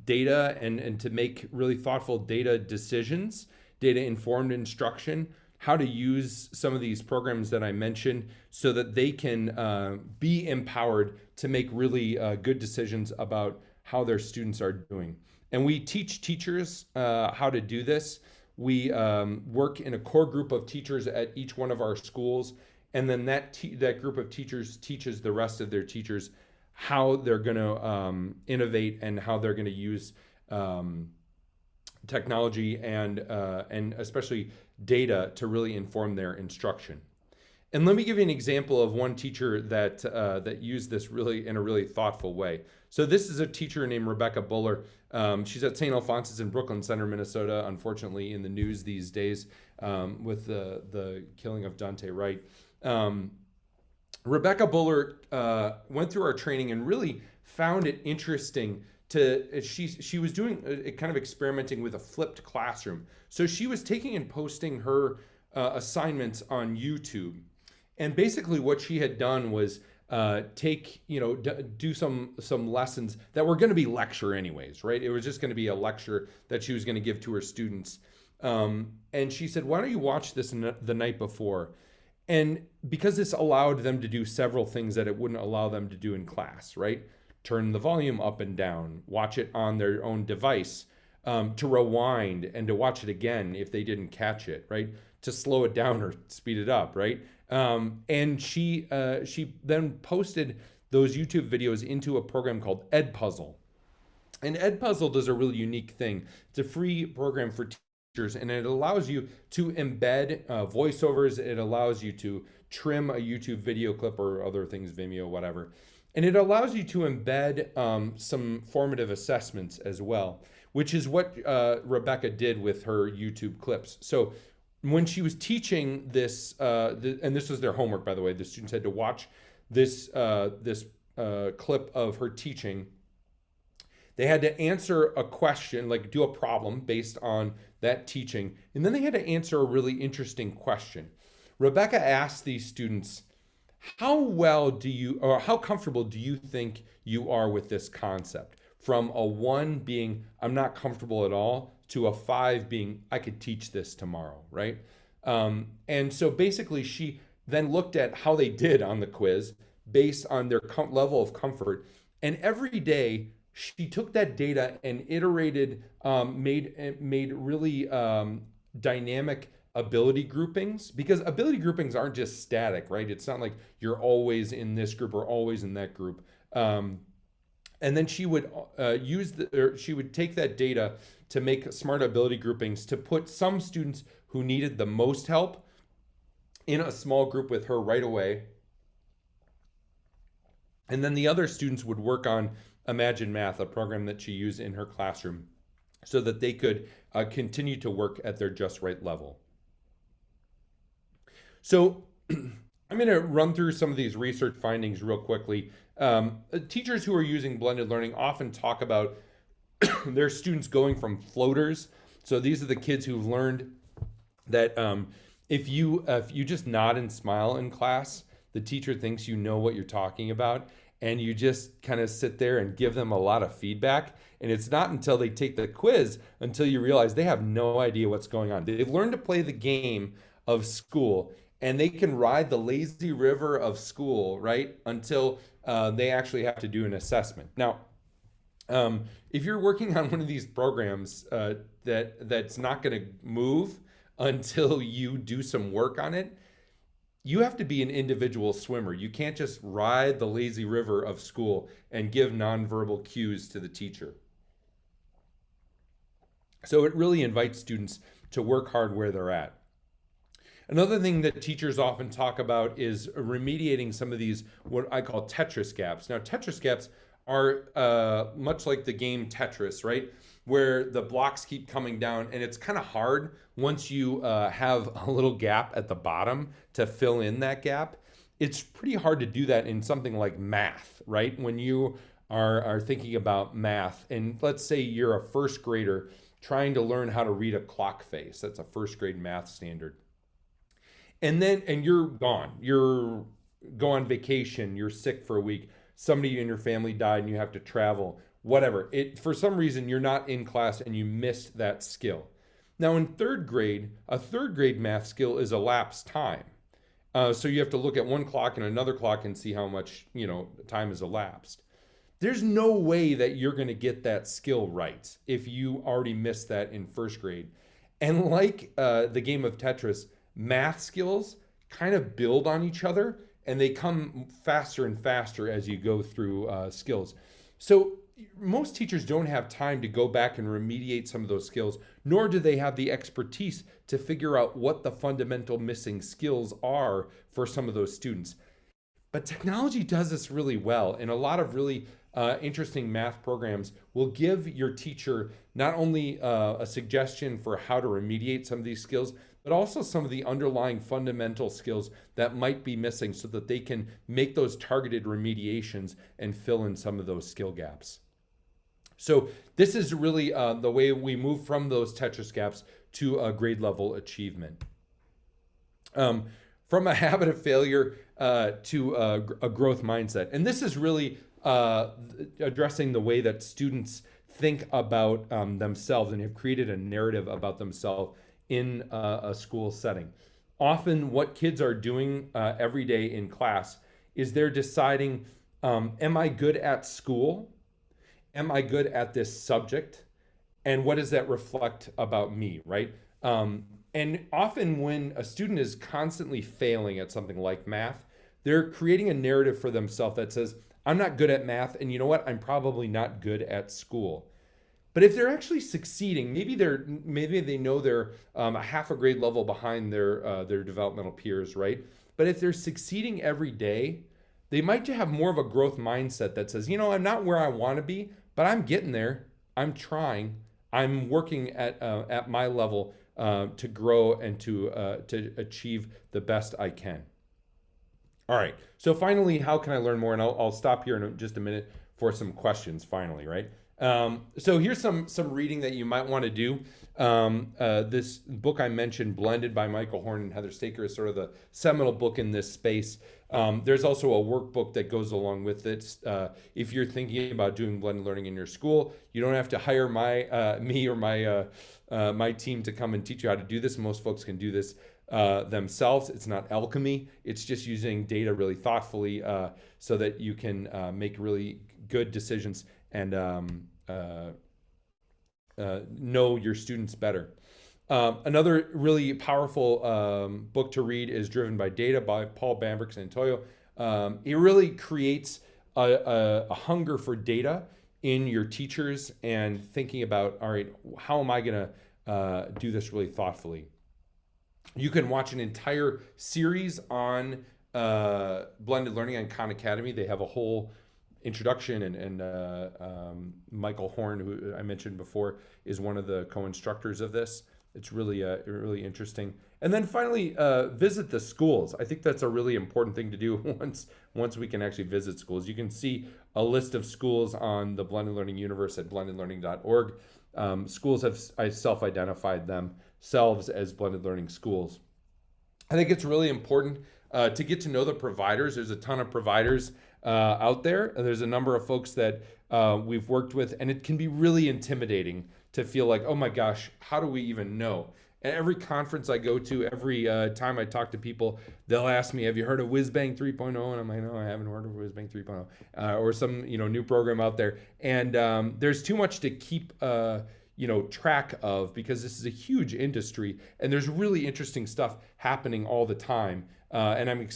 data and to make really thoughtful data decisions, data-informed instruction, how to use some of these programs that I mentioned so that they can be empowered to make really good decisions about how their students are doing. And we teach teachers how to do this. We work in a core group of teachers at each one of our schools, and then that group of teachers teaches the rest of their teachers how they're going to innovate and how they're going to use technology and especially data to really inform their instruction. And let me give you an example of one teacher that used this really in a really thoughtful way. So this is a teacher named Rebecca Buller. She's at St. Alphonsus in Brooklyn Center, Minnesota, unfortunately in the news these days with the killing of Dante Wright. Rebecca Buller went through our training and really found it interesting she was doing kind of experimenting with a flipped classroom. So she was taking and posting her assignments on YouTube. And basically what she had done was do some lessons that were going to be lecture anyways, right? It was just going to be a lecture that she was going to give to her students. And she said, why don't you watch this the night before? And because this allowed them to do several things that it wouldn't allow them to do in class, right? Turn the volume up and down, watch it on their own device, to rewind and to watch it again if they didn't catch it, right? To slow it down or speed it up, right? And she then posted those YouTube videos into a program called Edpuzzle. And Edpuzzle does a really unique thing. It's a free program for teachers, and it allows you to embed voiceovers. It allows you to trim a YouTube video clip or other things, Vimeo, whatever. And it allows you to embed some formative assessments as well, which is what Rebecca did with her YouTube clips. So when she was teaching this, and this was their homework, by the way, the students had to watch this clip of her teaching. They had to answer a question, like do a problem based on that teaching, and then they had to answer a really interesting question. Rebecca asked these students, how comfortable do you think you are with this concept? From a 1 being, I'm not comfortable at all, to a 5 being, I could teach this tomorrow, right? And so basically she then looked at how they did on the quiz based on their level of comfort. And every day she took that data and iterated, made really dynamic ability groupings, because ability groupings aren't just static, right? It's not like you're always in this group or always in that group. And then she would she would take that data to make smart ability groupings to put some students who needed the most help in a small group with her right away. And then the other students would work on Imagine Math, a program that she used in her classroom, so that they could continue to work at their just right level. So I'm going to run through some of these research findings real quickly. Teachers who are using blended learning often talk about their students going from floaters. So these are the kids who've learned that if you just nod and smile in class, the teacher thinks you know what you're talking about, and you just kind of sit there and give them a lot of feedback. And it's not until they take the quiz until you realize they have no idea what's going on. They've learned to play the game of school, and they can ride the lazy river of school, right, until they actually have to do an assessment. Now, if you're working on one of these programs that's not going to move until you do some work on it, you have to be an individual swimmer. You can't just ride the lazy river of school and give nonverbal cues to the teacher. So it really invites students to work hard where they're at. Another thing that teachers often talk about is remediating some of these, what I call Tetris gaps. Now, Tetris gaps are much like the game Tetris, right? Where the blocks keep coming down, and it's kind of hard once you have a little gap at the bottom to fill in that gap. It's pretty hard to do that in something like math, right? When you are thinking about math, and let's say you're a first grader trying to learn how to read a clock face. That's a first grade math standard. And you're gone. You go on vacation, you're sick for a week, somebody in your family died and you have to travel, whatever. For some reason, you're not in class and you missed that skill. Now in third grade, a third grade math skill is elapsed time. So you have to look at one clock and another clock and see how much, time has elapsed. There's no way that you're going to get that skill right if you already missed that in first grade. And like the game of Tetris, math skills kind of build on each other, and they come faster and faster as you go through skills. So most teachers don't have time to go back and remediate some of those skills, nor do they have the expertise to figure out what the fundamental missing skills are for some of those students. But technology does this really well, and a lot of really interesting math programs will give your teacher not only a suggestion for how to remediate some of these skills, but also some of the underlying fundamental skills that might be missing so that they can make those targeted remediations and fill in some of those skill gaps. So this is really the way we move from those Tetris gaps to a grade level achievement. From a habit of failure to a growth mindset. And this is really addressing the way that students think about themselves and have created a narrative about themselves in a school setting. Often what kids are doing every day in class is they're deciding, am I good at school? Am I good at this subject? And what does that reflect about me, right? And often when a student is constantly failing at something like math, they're creating a narrative for themselves that says, I'm not good at math, and you know what? I'm probably not good at school. But if they're actually succeeding, maybe they know they're a half a grade level behind their developmental peers, right? But if they're succeeding every day, they might have more of a growth mindset that says, I'm not where I want to be, but I'm getting there. I'm trying. I'm working at my level to grow and to achieve the best I can. All right. So finally, how can I learn more? And I'll stop here in just a minute for some questions. Finally, right? So here's some reading that you might want to do. This book I mentioned, Blended by Michael Horn and Heather Staker, is sort of the seminal book in this space. There's also a workbook that goes along with it. If you're thinking about doing blended learning in your school, you don't have to hire me or my team to come and teach you how to do this. Most folks can do this themselves. It's not alchemy. It's just using data really thoughtfully so that you can make really good decisions and know your students better. Another really powerful book to read is Driven by Data by Paul Bambrick Santoyo. It really creates a hunger for data in your teachers and thinking about, all right, how am I going to do this really thoughtfully? You can watch an entire series on blended learning on Khan Academy. They have a whole introduction, and Michael Horn, who I mentioned before, is one of the co-instructors of this. It's really really interesting. And then finally, visit the schools. I think that's a really important thing to do once we can actually visit schools. You can see a list of schools on the Blended Learning Universe at blendedlearning.org. Schools have self-identified themselves as blended learning schools. I think it's really important to get to know the providers. There's a ton of providers out there. There's a number of folks that we've worked with, and it can be really intimidating to feel like, oh my gosh, how do we even know? At every conference I go to, every time I talk to people, they'll ask me, have you heard of Whizbang 3.0? And I'm like, no, I haven't heard of Whizbang 3.0, or some new program out there. And there's too much to keep track of, because this is a huge industry and there's really interesting stuff happening all the time. And I'm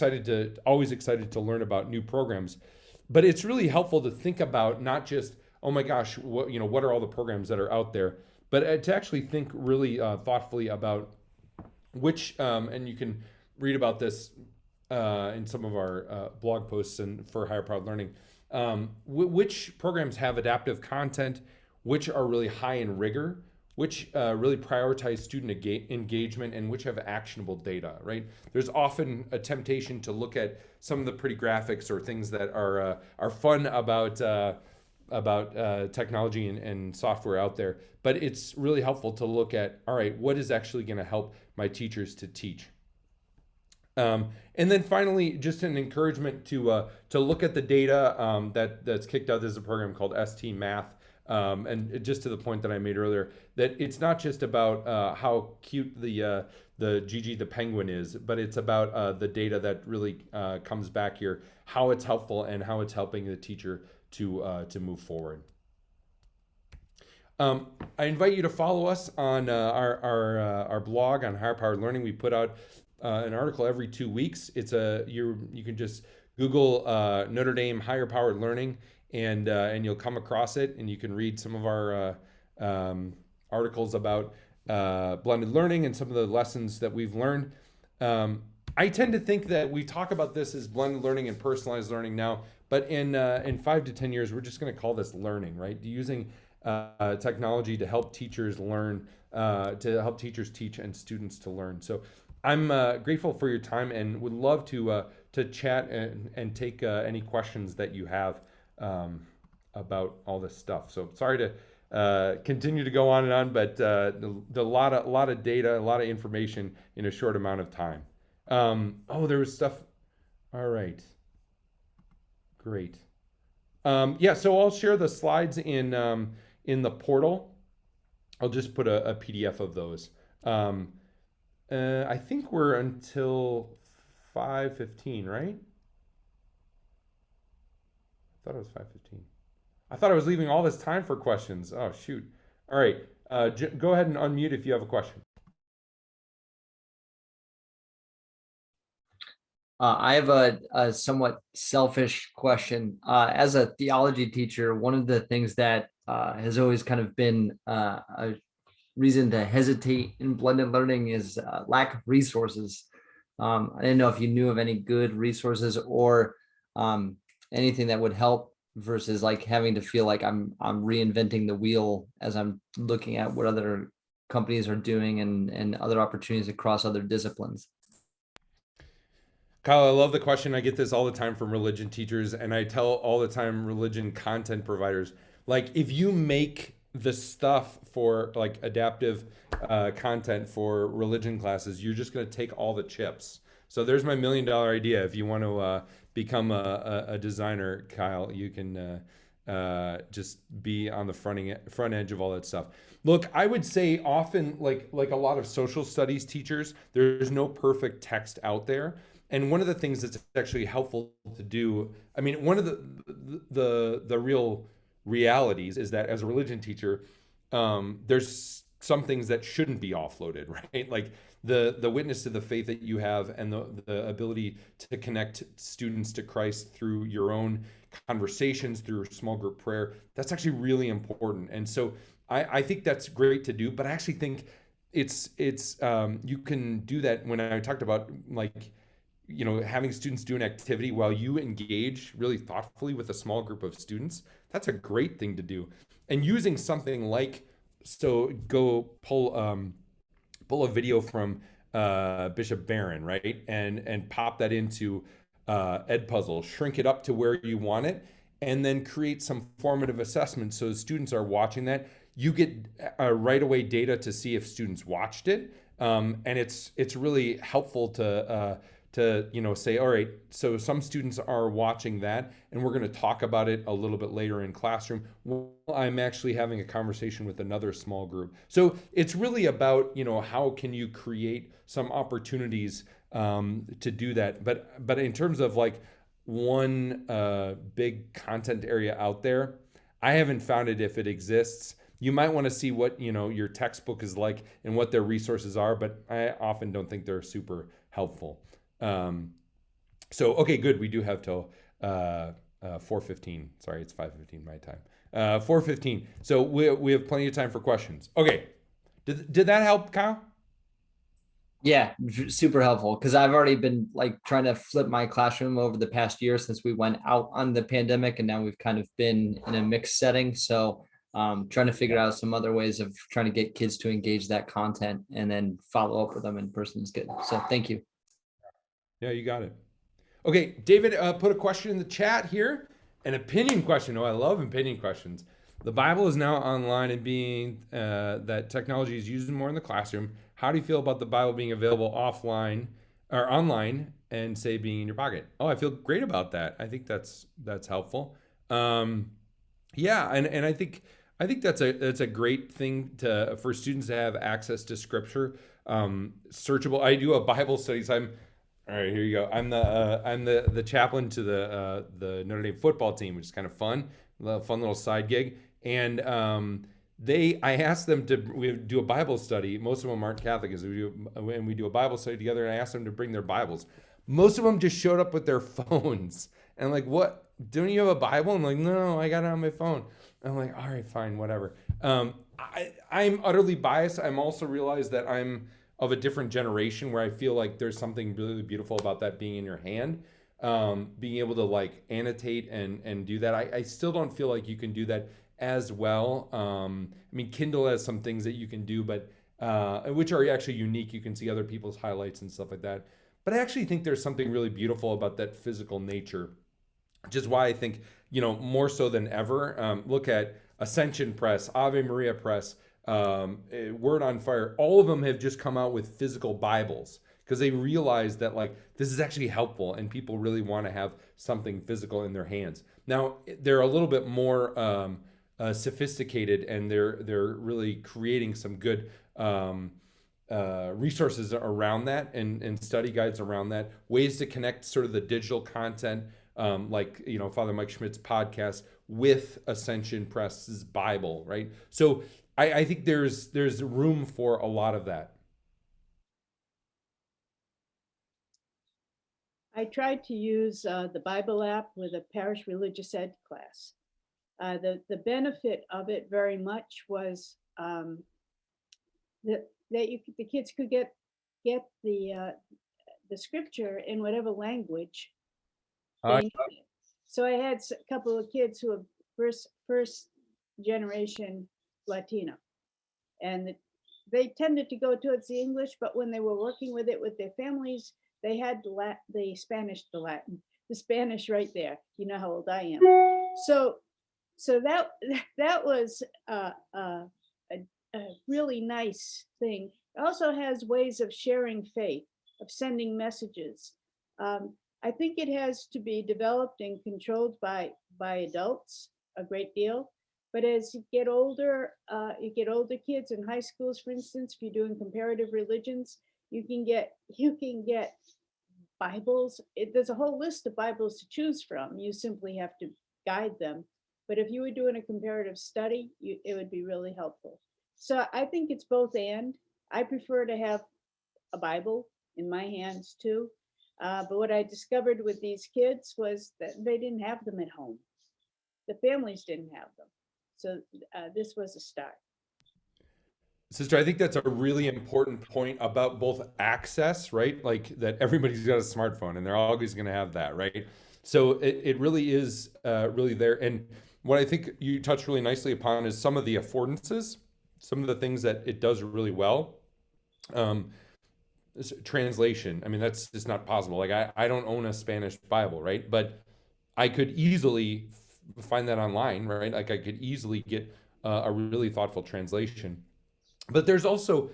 always excited to learn about new programs. But it's really helpful to think about not just, oh my gosh, what are all the programs that are out there, but to actually think really thoughtfully about which, and you can read about this in some of our blog posts and for higher powered learning, which programs have adaptive content, which are really high in rigor, which really prioritize student engagement, and which have actionable data, right? There's often a temptation to look at some of the pretty graphics or things that are fun about technology and software out there, but it's really helpful to look at, all right, what is actually going to help my teachers to teach? And then finally, just an encouragement to look at the data that's kicked out. There's a program called ST Math. And just to the point that I made earlier, that it's not just about how cute the Gigi the penguin is, but it's about the data that really comes back here, how it's helpful and how it's helping the teacher to move forward. I invite you to follow us on our blog on Higher Powered Learning. We put out an article every 2 weeks. You can just Google Notre Dame Higher Powered Learning, and you'll come across it, and you can read some of our articles about blended learning and some of the lessons that we've learned. I tend to think that we talk about this as blended learning and personalized learning now, but in 5 to 10 years, we're just going to call this learning, right? Using technology to help teachers learn, to help teachers teach and students to learn. So I'm grateful for your time and would love to chat and take any questions that you have about all this stuff. So sorry to continue to go on and on, but a lot of data, a lot of information in a short amount of time. There was stuff. All right. Great. Yeah, so I'll share the slides in the portal. I'll just put a PDF of those. I think we're until 5:15, right? I thought it was 5:15. I thought I was leaving all this time for questions. Oh, shoot. All right. Go ahead and unmute if you have a question. I have a somewhat selfish question. As a theology teacher, one of the things that has always kind of been a reason to hesitate in blended learning is lack of resources. I didn't know if you knew of any good resources or anything that would help versus like having to feel like I'm reinventing the wheel as I'm looking at what other companies are doing and other opportunities across other disciplines. Kyle, I love the question. I get this all the time from religion teachers, and I tell all the time religion content providers, like, if you make the stuff for like adaptive content for religion classes, you're just going to take all the chips. So there's my $1 million idea. If you want to become a designer, Kyle, you can just be on the front edge of all that stuff. Look, I would say often, like a lot of social studies teachers, there's no perfect text out there. And one of the things that's actually helpful to do, I mean, one of the real realities is that as a religion teacher, there's some things that shouldn't be offloaded, right? Like the witness to the faith that you have and the ability to connect students to Christ through your own conversations, through small group prayer, that's actually really important. And so I think that's great to do, but I actually think it's you can do that. When I talked about, like, having students do an activity while you engage really thoughtfully with a small group of students, that's a great thing to do. And using something like, so go pull a video from Bishop Barron, right? And pop that into Edpuzzle, shrink it up to where you want it, and then create some formative assessment. So students are watching that. You get right away data to see if students watched it. And it's really helpful to say, all right, so some students are watching that, and we're going to talk about it a little bit later in classroom while I'm actually having a conversation with another small group. So it's really about, how can you create some opportunities to do that. But in terms of like one big content area out there, I haven't found it. If it exists, you might want to see what your textbook is like and what their resources are, but I often don't think they're super helpful. So, okay, good. We do have till 4:15. Sorry, it's 5:15 my time. 4:15. So we have plenty of time for questions. Okay. Did that help, Kyle? Yeah, super helpful, because I've already been like trying to flip my classroom over the past year since we went out on the pandemic, and now we've kind of been in a mixed setting. So trying to figure out some other ways of trying to get kids to engage that content and then follow up with them in person is good. So thank you. Yeah, you got it. Okay, David put a question in the chat here, an opinion question. Oh, I love opinion questions. The Bible is now online and being that technology is used more in the classroom. How do you feel about the Bible being available offline or online and say being in your pocket? Oh, I feel great about that. I think that's helpful. Yeah, and I think that's a great thing for students to have access to Scripture, searchable. I do a Bible study, so all right, here you go. I'm the chaplain to the Notre Dame football team, which is kind of fun, a fun little side gig. And I asked them we do a Bible study. Most of them aren't Catholic, and we do a Bible study together. And I asked them to bring their Bibles. Most of them just showed up with their phones. And I'm like, what? Don't you have a Bible? I'm like, no, I got it on my phone. I'm like, all right, fine, whatever. I'm utterly biased. I'm also realized that I'm of a different generation where I feel like there's something really beautiful about that being in your hand, being able to like annotate and do that. I still don't feel like you can do that as well. I mean, Kindle has some things that you can do, but which are actually unique. You can see other people's highlights and stuff like that. But I actually think there's something really beautiful about that physical nature, which is why I think, more so than ever, look at Ascension Press, Ave Maria Press, Word on Fire. All of them have just come out with physical Bibles because they realize that like this is actually helpful and people really want to have something physical in their hands. Now they're a little bit more sophisticated, and they're really creating some good resources around that and study guides around that, ways to connect sort of the digital content, like Father Mike Schmidt's podcast with Ascension Press's Bible, right? So I think there's room for a lot of that. I tried to use the Bible app with a parish religious ed class. The benefit of it very much was that the kids could get the scripture in whatever language they needed. So I had a couple of kids who are first generation Latino, and they tended to go towards the English, but when they were working with it with their families, they had the Spanish, the Latin, the Spanish right there. You know how old I am. So that was a really nice thing. It also has ways of sharing faith, of sending messages. I think it has to be developed and controlled by adults a great deal. But as you get older kids in high schools, for instance, if you're doing comparative religions, you can get Bibles. There's a whole list of Bibles to choose from. You simply have to guide them. But if you were doing a comparative study, it would be really helpful. So I think it's both and. I prefer to have a Bible in my hands too. But what I discovered with these kids was that they didn't have them at home. The families didn't have them. So this was a start. Sister, I think that's a really important point about both access, right? Like that everybody's got a smartphone and they're always going to have that, right? So it really is really there. And what I think you touched really nicely upon is some of the affordances, some of the things that it does really well. Translation, I mean, that's just not possible. Like I don't own a Spanish Bible, right? But I could easily find that online, right? Like I could easily get a really thoughtful translation. But there's also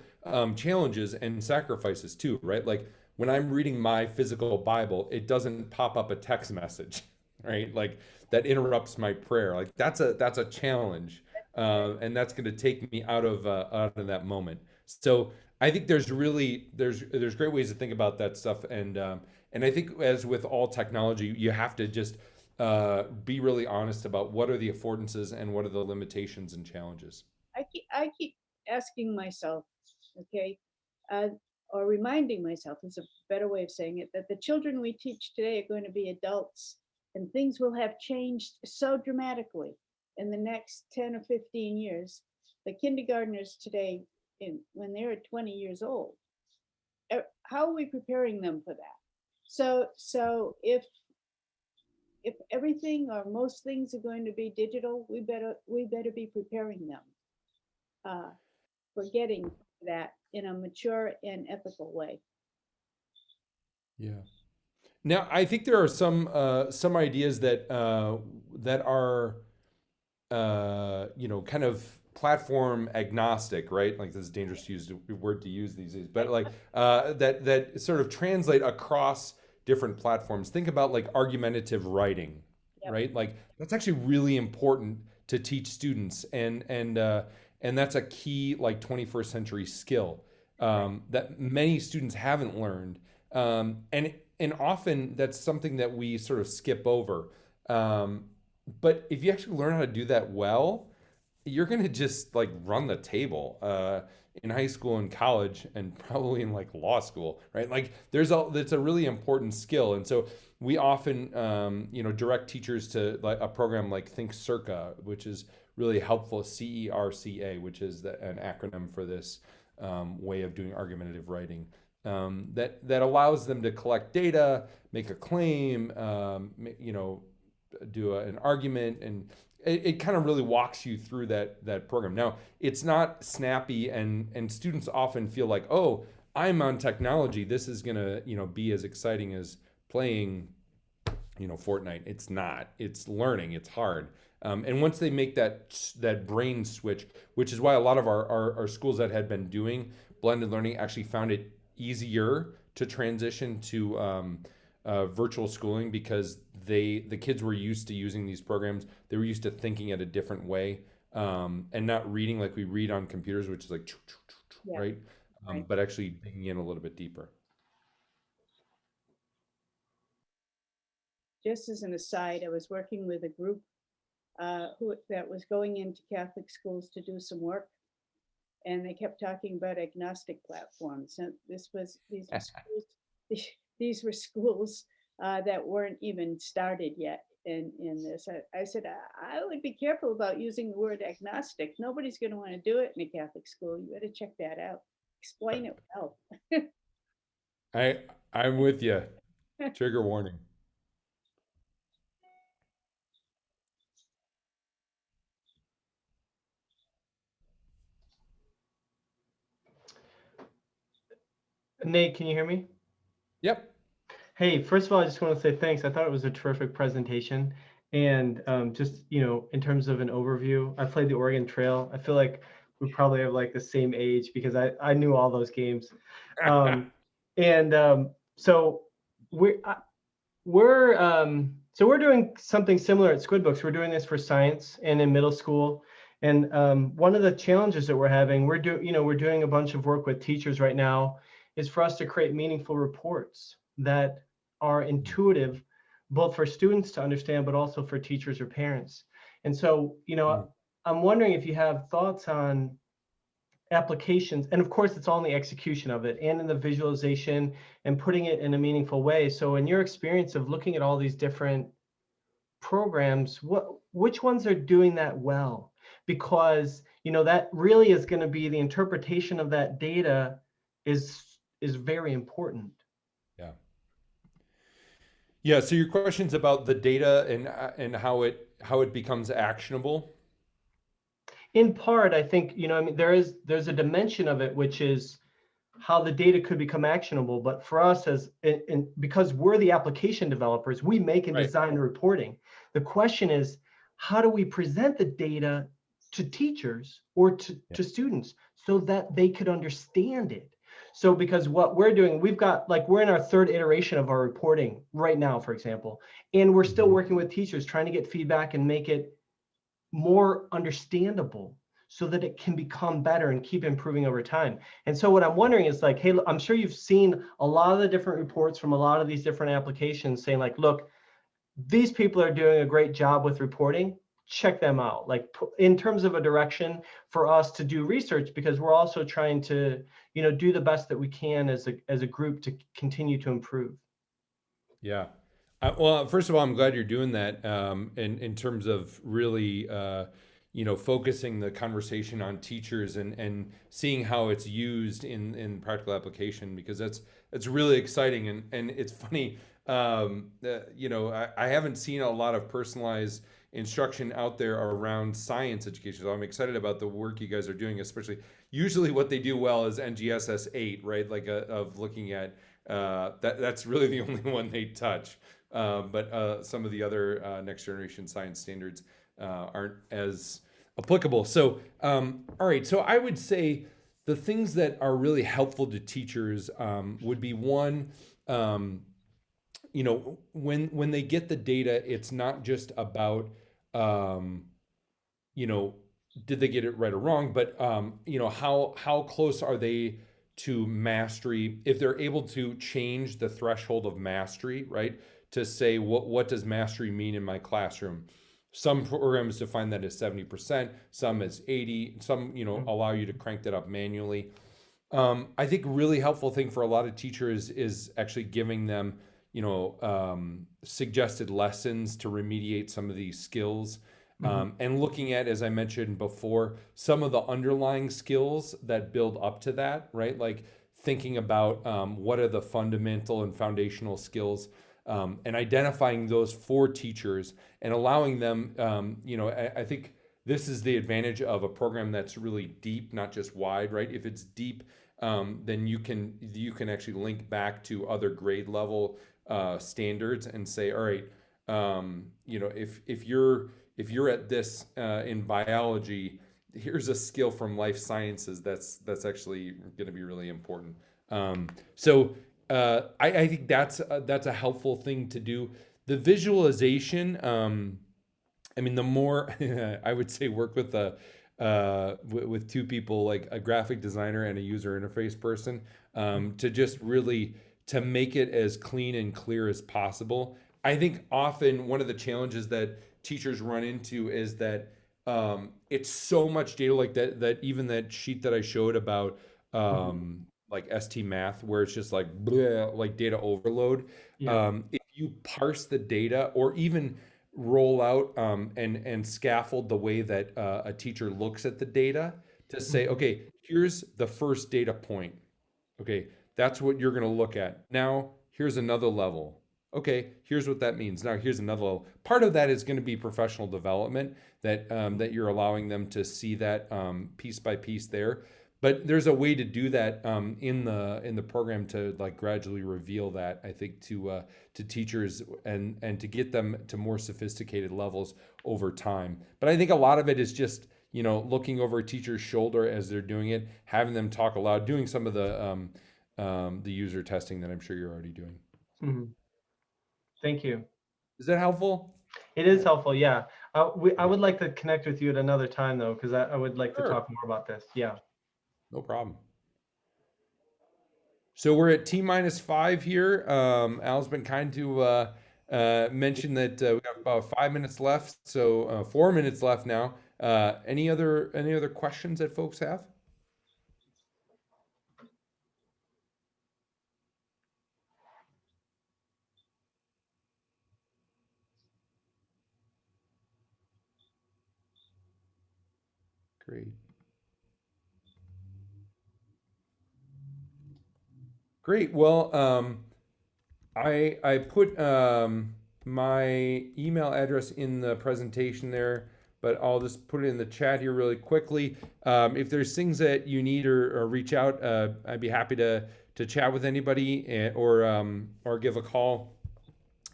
challenges and sacrifices too, right? Like when I'm reading my physical Bible, it doesn't pop up a text message, right? Like that interrupts my prayer. Like that's a challenge, and that's going to take me out of that moment. So I think there's great ways to think about that stuff, and I think as with all technology, you have to just be really honest about what are the affordances and what are the limitations and challenges. I keep asking myself, okay, or reminding myself is a better way of saying it, that the children we teach today are going to be adults, and things will have changed so dramatically in the next 10 or 15 years. The kindergartners today, when they're 20 years old, how are we preparing them for that? So if everything or most things are going to be digital, we better be preparing them for getting that in a mature and ethical way. Yeah. Now, I think there are some ideas that are kind of platform agnostic, right? Like this is dangerous to use word to use these days, but like that sort of translate across different platforms. Think about like argumentative writing, Yep. right? Like that's actually really important to teach students, and that's a key like 21st century skill that many students haven't learned, and often that's something that we sort of skip over. But if you actually learn how to do that well, you're going to just like run the table in high school and college and probably in like law school, right? Like it's a really important skill. And so we often, direct teachers to like a program like Think Circa, which is really helpful, CERCA, which is an acronym for this way of doing argumentative writing. That allows them to collect data, make a claim, do an argument, and it kind of really walks you through that program. Now, it's not snappy, and students often feel like, oh, I'm on technology. This is gonna be as exciting as playing Fortnite. It's not. It's learning. It's hard. And once they make that brain switch, which is why a lot of our schools that had been doing blended learning actually found it easier to transition to virtual schooling, because the kids were used to using these programs. They were used to thinking at a different way, and not reading like we read on computers, which is like Yeah. right, but actually digging in a little bit deeper. Just as an aside, I was working with a group that was going into Catholic schools to do some work, and they kept talking about agnostic platforms. And these were schools that weren't even started yet in this. I said, I would be careful about using the word agnostic. Nobody's going to want to do it in a Catholic school. You better check that out. Explain it well. I'm with you. Trigger warning. Nate, can you hear me? Yep. Hey, first of all, I just want to say thanks. I thought it was a terrific presentation. And just, in terms of an overview, I played the Oregon Trail. I feel like we probably have like the same age, because I knew all those games. So we're doing something similar at Squidbooks. We're doing this for science and in middle school. And one of the challenges that we're having, we're doing a bunch of work with teachers right now, is for us to create meaningful reports that are intuitive, both for students to understand, but also for teachers or parents. And so, I'm wondering if you have thoughts on applications, and of course it's all in the execution of it and in the visualization and putting it in a meaningful way. So in your experience of looking at all these different programs, which ones are doing that well? Because that really is going to be the interpretation of that data is very important. Yeah. Yeah. So your question's about the data and how it becomes actionable. In part, I think, I mean, there's a dimension of it, which is how the data could become actionable. But for us, because we're the application developers, we make and design the reporting. The question is, how do we present the data to teachers or to students so that they could understand it? So because what we're doing, we're in our third iteration of our reporting right now, for example, and we're still working with teachers trying to get feedback and make it more understandable so that it can become better and keep improving over time. And so what I'm wondering is like, hey, I'm sure you've seen a lot of the different reports from a lot of these different applications saying like, look, these people are doing a great job with reporting. Check them out. Like in terms of a direction for us to do research, because we're also trying to, do the best that we can as a group to continue to improve. Yeah. Well, first of all, I'm glad you're doing that in terms of really, focusing the conversation on teachers and seeing how it's used in practical application, because that's really exciting. And it's funny, I haven't seen a lot of personalized instruction out there around science education. So I'm excited about the work you guys are doing, especially usually what they do well is NGSS 8, right? Like of looking at that's really the only one they touch. But some of the other next generation science standards aren't as applicable. So, all right. So I would say the things that are really helpful to teachers would be one, when they get the data, it's not just about, did they get it right or wrong, but how close are they to mastery? If they're able to change the threshold of mastery, right? To say what does mastery mean in my classroom? Some programs define that as 70%, some as 80, some allow you to crank that up manually. I think a really helpful thing for a lot of teachers is actually giving them suggested lessons to remediate some of these skills. And looking at, as I mentioned before, some of the underlying skills that build up to that, right? Like thinking about what are the fundamental and foundational skills, and identifying those for teachers and allowing them, I think this is the advantage of a program that's really deep, not just wide, right? If it's deep, then you can actually link back to other grade level standards and say, all right, if you're at this in biology, here's a skill from life sciences that's actually going to be really important. I think that's a helpful thing to do. The visualization, the more I would say work with with two people, like a graphic designer and a user interface person, to just really to make it as clean and clear as possible. I think often one of the challenges that teachers run into is that it's so much data, like that even that sheet that I showed about like ST math, where it's just like bleh, like data overload. If you parse the data or even roll out and scaffold the way that a teacher looks at the data to say, okay, here's the first data point. Okay, that's what you're going to look at. Now, here's another level. Okay, here's what that means. Now, here's another level. Part of that is going to be professional development, that you're allowing them to see that piece by piece there. But there's a way to do that in the program to like gradually reveal that, I think, to teachers and to get them to more sophisticated levels over time. But I think a lot of it is just looking over a teacher's shoulder as they're doing it, having them talk aloud, doing some of the user testing that I'm sure you're already doing. Mm-hmm. Thank you. Is that helpful? It is helpful, yeah. I would like to connect with you at another time, though, because I would like to talk more about this. Yeah. No problem. So we're at T-5 here. Al's been kind to mention that we got about 5 minutes left, so 4 minutes left now. Any other questions that folks have? Great. Great. Well, I put my email address in the presentation there, but I'll just put it in the chat here really quickly. If there's things that you need or reach out, I'd be happy to chat with anybody or give a call.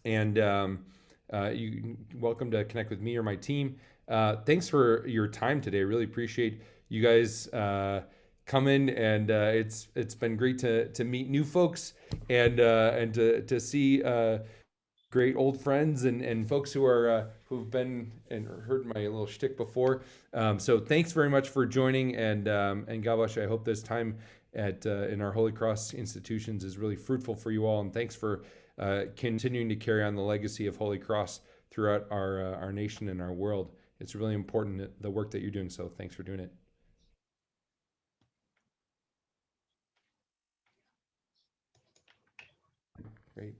And you're welcome to connect with me or my team. Thanks for your time today. Really appreciate you guys coming, and it's been great to meet new folks and to see great old friends and folks who've been and heard my little shtick before. So thanks very much for joining, and God bless you. I hope this time in our Holy Cross institutions is really fruitful for you all, and thanks for continuing to carry on the legacy of Holy Cross throughout our nation and our world. It's really important, the work that you're doing. So thanks for doing it. Great.